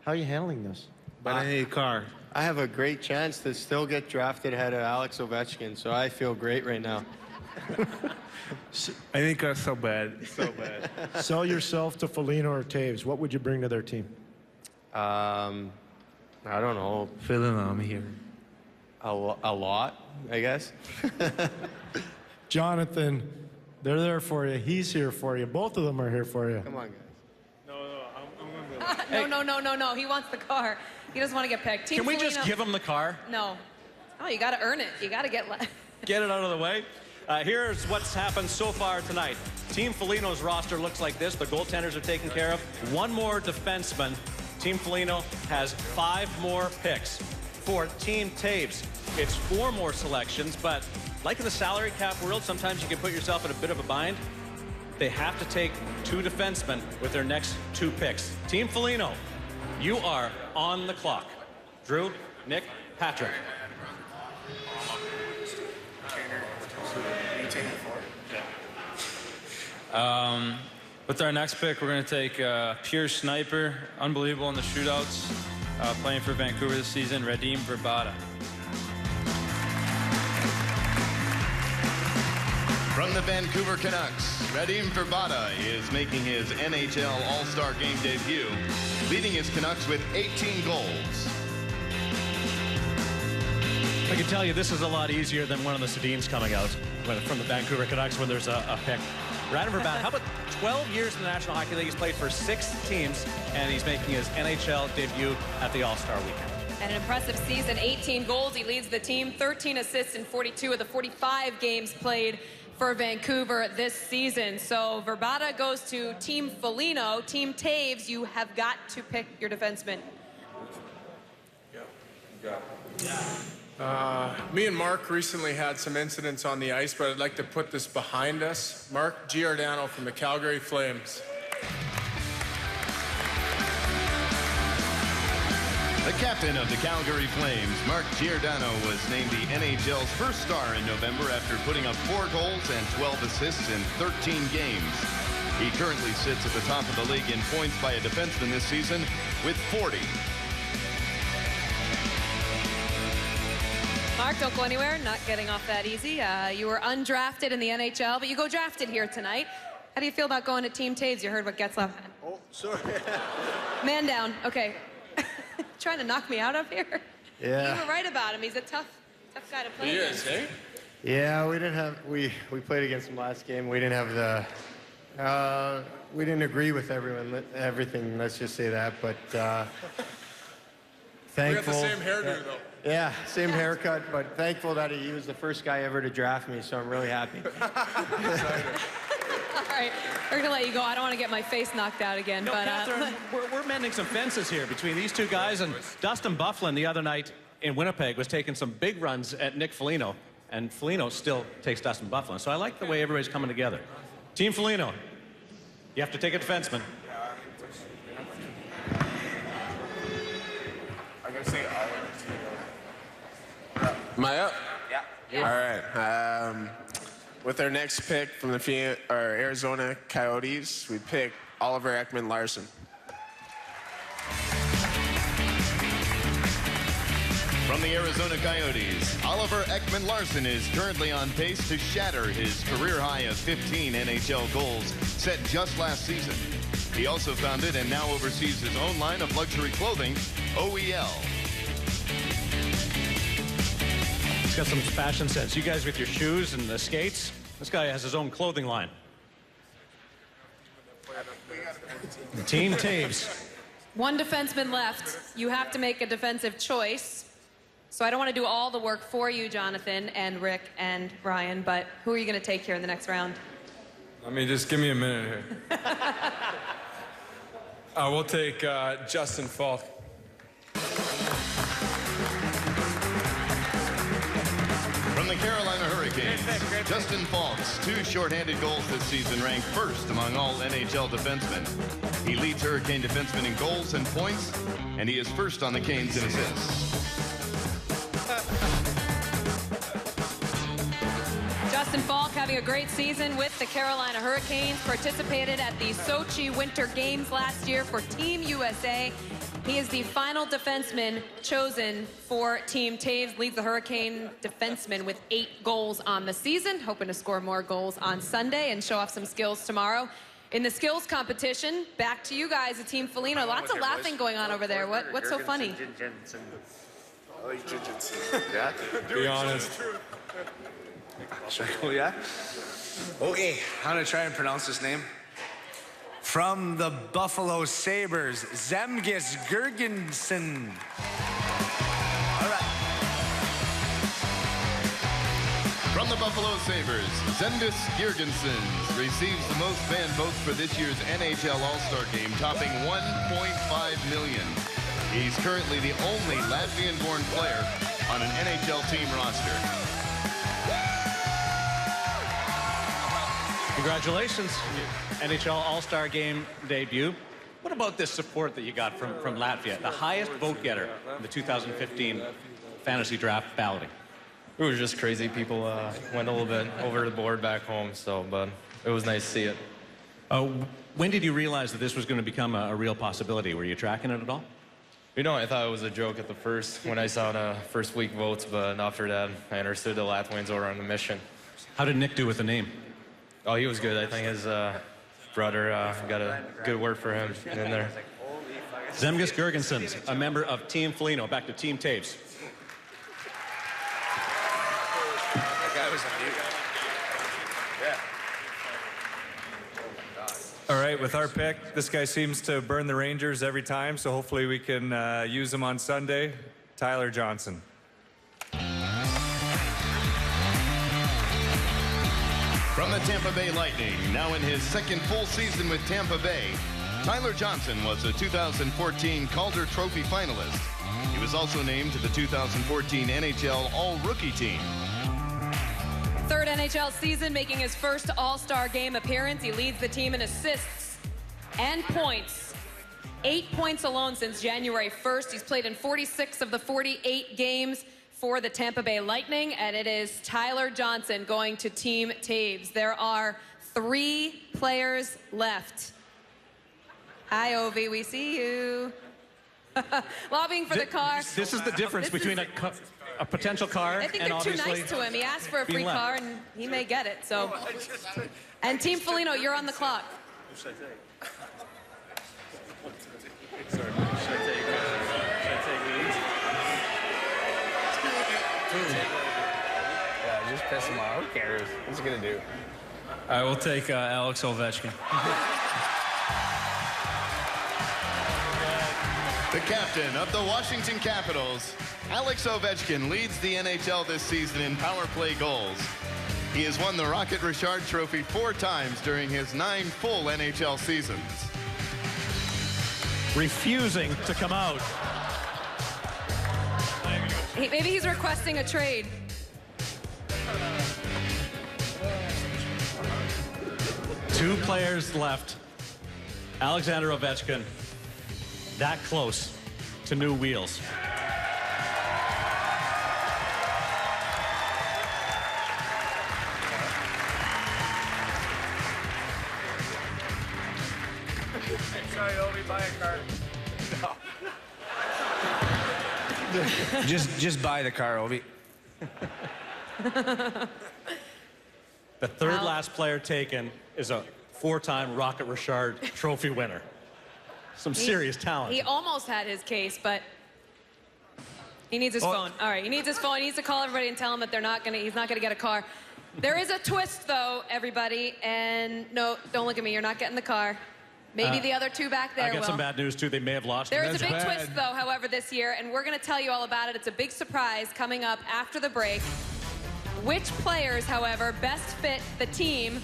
How are you handling this? But I need a car. I have a great chance to still get drafted ahead of Alex Ovechkin, so I feel great right now. I think that's so bad. So bad. Sell yourself to Foligno or Taves. What would you bring to their team? I don't know. Feeling I'm here. A lot, I guess. Jonathan, they're there for you. He's here for you. Both of them are here for you. Come on, guys. No. He wants the car. He doesn't want to get picked. Team Can we Foligno, just give him the car? No. Oh, you got to earn it. You got to get... Get it out of the way. Here's what's happened so far tonight. Team Foligno's roster looks like this. The goaltenders are taken care of. 1 more defenseman. Team Foligno has 5 more picks. For Team Taves, it's 4 more selections, but like in the salary cap world, sometimes you can put yourself in a bit of a bind. They have to take 2 defensemen with their next 2 picks. Team Foligno, you are on the clock. Drew, Nick, Patrick. With our next pick, we're going to take pure sniper, unbelievable in the shootouts, playing for Vancouver this season, Radim Verbata. From the Vancouver Canucks, Radim Verbata is making his NHL All-Star Game debut, leading his Canucks with 18 goals. I can tell you this is a lot easier than one of the Sedins coming out from the Vancouver Canucks when there's a pick. Radim Verbata, how about 12 years in the National Hockey League? He's played for 6 teams, and he's making his NHL debut at the All-Star Weekend. And an impressive season, 18 goals. He leads the team, 13 assists in 42 of the 45 games played for Vancouver this season. So Verbata goes to Team Foligno. Team Taves, you have got to pick your defenseman. Me and Mark recently had some incidents on the ice, but I'd like to put this behind us. Mark Giordano from the Calgary Flames. The captain of the Calgary Flames, Mark Giordano, was named the NHL's first star in November after putting up 4 goals and 12 assists in 13 games. He currently sits at the top of the league in points by a defenseman this season with 40. Mark, don't go anywhere. Not getting off that easy. You were undrafted in the NHL, but you go drafted here tonight. How do you feel about going to Team Taves? You heard what Getzlaf had. Oh, sorry. Man down. Okay. Trying to knock me out up here? Yeah. You were right about him. He's a tough guy to play He against. is, eh? Yeah, we didn't have, we played against him last game. We didn't have the, we didn't agree with everything, let's just say that, but thankful. We got the same hairdo, though. Yeah, same haircut, but thankful that he was the first guy ever to draft me, so I'm really happy. All right, we're gonna let you go. I don't want to get my face knocked out again. No, but Catherine, we're mending some fences here between these two guys, and Dustin Byfuglien the other night in Winnipeg was taking some big runs at Nick Foligno, and Foligno still takes Dustin Byfuglien. So I like the way everybody's coming together. Team Foligno, you have to take a defenseman. I gotta say Am I up? Yeah. All right. With our next pick from the Arizona Coyotes, we pick Oliver Ekman-Larsson. From the Arizona Coyotes, Oliver Ekman-Larsson is currently on pace to shatter his career high of 15 NHL goals set just last season. He also founded and now oversees his own line of luxury clothing, OEL. He's got some fashion sense. You guys with your shoes and the skates, this guy has his own clothing line. Team Taves. one defenseman left. You have to make a defensive choice. So I don't want to do all the work for you, Jonathan and Rick and Ryan, but who are you going to take here in the next round? I mean, just give me a minute here. We'll take Justin Falk. From the Carolina Hurricanes, Justin Falk's 2 shorthanded goals this season rank first among all NHL defensemen. He leads Hurricane defensemen in goals and points, and he is first on the Canes in assists. Justin Falk having a great season with the Carolina Hurricanes, participated at the Sochi Winter Games last year for Team USA. He is the final defenseman chosen for Team Taves, leads the Hurricane defenseman with 8 goals on the season, hoping to score more goals on Sunday and show off some skills tomorrow. In the skills competition, back to you guys at Team Foligno. Lots of laughing going on over there. What's so funny? I like jiu-jitsu. Yeah? Be honest. Oh, yeah? Okay, I'm going to try and pronounce his name. From the Buffalo Sabres, Zemgus Girgensson. All right. From the Buffalo Sabres, Zemgus Girgensson receives the most fan votes for this year's NHL All-Star Game, topping 1.5 million. He's currently the only Latvian-born player on an NHL team roster. Congratulations, NHL All-Star Game debut. What about this support that you got from Latvia, the highest vote getter in the 2015 fantasy draft balloting? It was just crazy. People went a little bit over the board back home, but it was nice to see it. When did you realize that this was going to become a real possibility? Were you tracking it at all? You know, I thought it was a joke at the first, when I saw the first week votes, but after that, I understood the Latvians were on the mission. How did Nick do with the name? Oh, he was good. I think his brother got a good word for him in there. Zemgus Girgensson, a member of Team Foligno. Back to Team Taves. That guy was on you guys. Yeah. All right, with our pick, this guy seems to burn the Rangers every time, so hopefully we can use him on Sunday. Tyler Johnson. From the Tampa Bay Lightning, now in his second full season with Tampa Bay, Tyler Johnson was a 2014 Calder Trophy finalist. He was also named to the 2014 NHL All-Rookie Team. Third NHL season, making his first All-Star Game appearance. He leads the team in assists and points. 8 points alone since January 1st. He's played in 46 of the 48 games for the Tampa Bay Lightning, and it is Tyler Johnson going to Team Taves. There are 3 players left. Hi, Ovi, we see you. Lobbying for the car. This is the difference between a potential car I think and they're too obviously nice to him. He asked for a free being left. car, and he may get it. So, and Team Foligno, you're on the clock. Yeah, just piss him off. Who cares? What's he gonna do? I will take Alex Ovechkin. The captain of the Washington Capitals, Alex Ovechkin, leads the NHL this season in power play goals. He has won the Rocket Richard Trophy 4 times during his 9 full NHL seasons. Refusing to come out. Maybe he's requesting a trade. Two players left. Alexander Ovechkin, that close to new wheels. Sorry, Ovi, buy a car. just buy the car, Ovi. The third last player taken is a 4-time Rocket Richard Trophy winner. Some serious talent. He almost had his case, but he needs his phone. All right, he needs his phone. He needs to call everybody and tell them that he's not gonna get a car. There is a twist, though, everybody, and no, don't look at me. You're not getting the car. Maybe the other 2 back there I got will. some bad news, too. They may have lost. There is a big twist, though, however, this year, and we're going to tell you all about it. It's a big surprise coming up after the break. Which players, however, best fit the team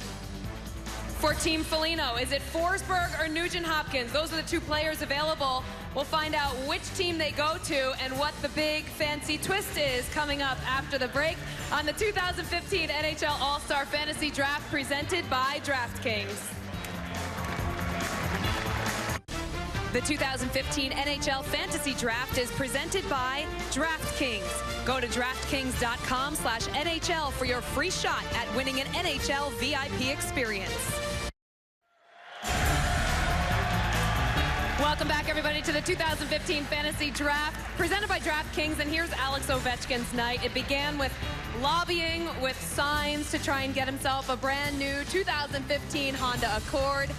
for Team Foligno? Is it Forsberg or Nugent Hopkins? Those are the 2 players available. We'll find out which team they go to and what the big fancy twist is coming up after the break on the 2015 NHL All-Star Fantasy Draft presented by DraftKings. The 2015 NHL Fantasy Draft is presented by DraftKings. Go to DraftKings.com/NHL for your free shot at winning an NHL VIP experience. Welcome back, everybody, to the 2015 Fantasy Draft presented by DraftKings. And here's Alex Ovechkin's night. It began with lobbying with signs to try and get himself a brand new 2015 Honda Accord.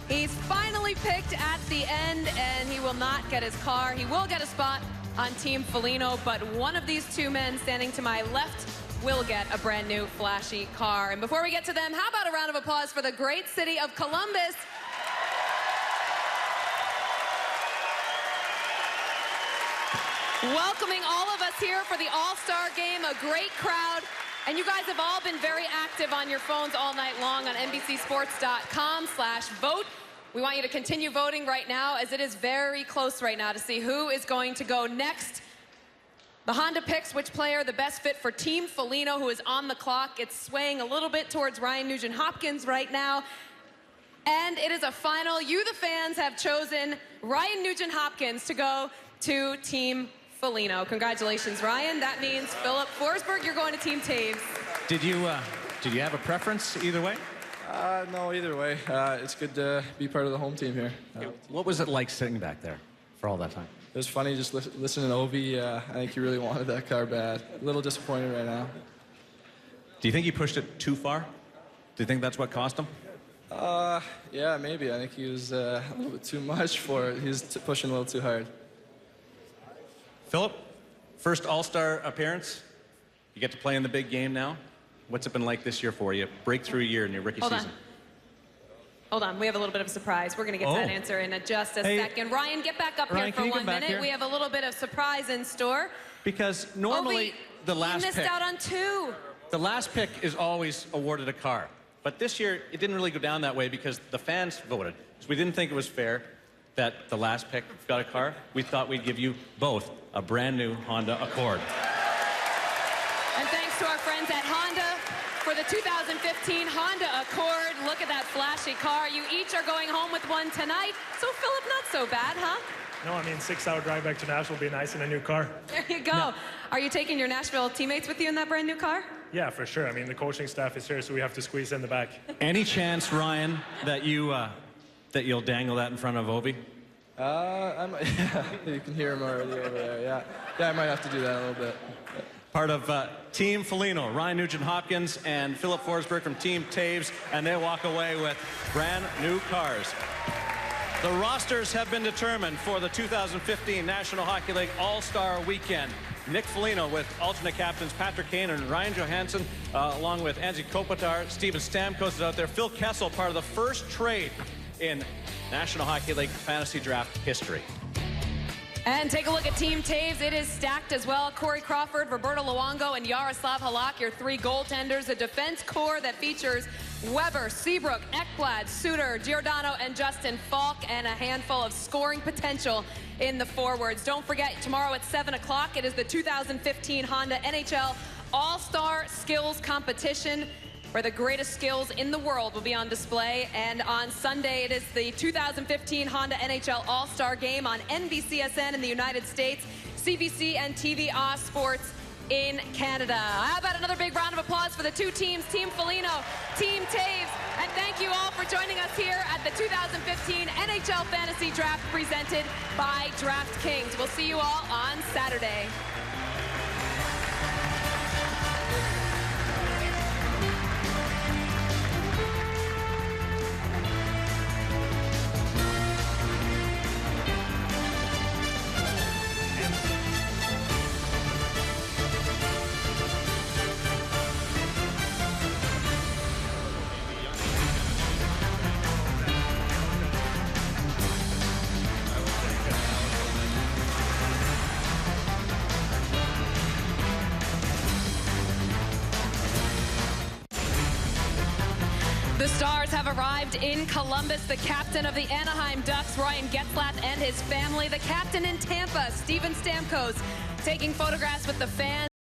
He's finally picked at the end, and he will not get his car. He will get a spot on Team Foligno, but one of these 2 men standing to my left will get a brand new flashy car. And before we get to them, how about a round of applause for the great city of Columbus? Welcoming all of us here for the All-Star Game, a great crowd. And you guys have all been very active on your phones all night long on NBCSports.com/vote. We want you to continue voting right now, as it is very close right now to see who is going to go next. The Honda picks which player the best fit for Team Foligno, who is on the clock. It's swaying a little bit towards Ryan Nugent-Hopkins right now. And it is a final. You, the fans, have chosen Ryan Nugent-Hopkins to go to Team Foligno. Congratulations, Ryan. That means Philip Forsberg, you're going to Team Taves. Did you have a preference either way? No, either way. It's good to be part of the home team here. What was it like sitting back there for all that time? It was funny just listening to Ovi. I think he really wanted that car bad. A little disappointed right now. Do you think he pushed it too far? Do you think that's what cost him? Yeah, maybe. I think he was a little bit too much for it. He was pushing a little too hard. Philip, first All-Star appearance. You get to play in the big game now. What's it been like this year for you? Breakthrough year in your rookie season. Hold on, we have a little bit of a surprise. We're going to get to that answer in just a second. Ryan, get back up Ryan, here for 1 minute. here? We have a little bit of surprise in store. Because normally the last you missed pick, out on 2. the last pick is always awarded a car. But this year, it didn't really go down that way because the fans voted. So we didn't think it was fair that the last pick got a car. We thought we'd give you both a brand new Honda Accord. And thanks to our friends at Honda for the 2015 Honda Accord. Look at that flashy car. You each are going home with one tonight. So, Philip, not so bad, huh? No, I mean, 6-hour drive back to Nashville would be nice in a new car. There you go. Are you taking your Nashville teammates with you in that brand new car? Yeah, for sure. I mean, the coaching staff is here, so we have to squeeze in the back. Any chance, Ryan, that you'll dangle that in front of Ovi? Yeah, you can hear him already over there. Yeah, I might have to do that a little bit. Part of Team Foligno, Ryan Nugent-Hopkins and Philip Forsberg from Team Taves, and they walk away with brand new cars. The rosters have been determined for the 2015 National Hockey League All-Star Weekend. Nick Foligno with alternate captains Patrick Kane and Ryan Johansson, along with Anze Kopitar. Steven Stamkos is out there. Phil Kessel, part of the first trade in National Hockey League fantasy draft history. And take a look at Team Taves. It is stacked as well. Corey Crawford, Roberto Luongo, and Yaroslav Halak, your three goaltenders. A defense core that features Weber, Seabrook, Ekblad, Suter, Giordano, and Justin Falk, and a handful of scoring potential in the forwards. Don't forget, tomorrow at 7 o'clock, it is the 2015 Honda NHL All-Star Skills Competition, where the greatest skills in the world will be on display. And on Sunday, it is the 2015 Honda NHL All-Star Game on NBCSN in the United States, CBC and TVA Sports in Canada. How about another big round of applause for the two teams, Team Foligno, Team Taves, and thank you all for joining us here at the 2015 NHL Fantasy Draft presented by DraftKings. We'll see you all on Saturday. The Stars have arrived in Columbus. The captain of the Anaheim Ducks, Ryan Getzlaf, and his family. The captain in Tampa, Steven Stamkos, taking photographs with the fans.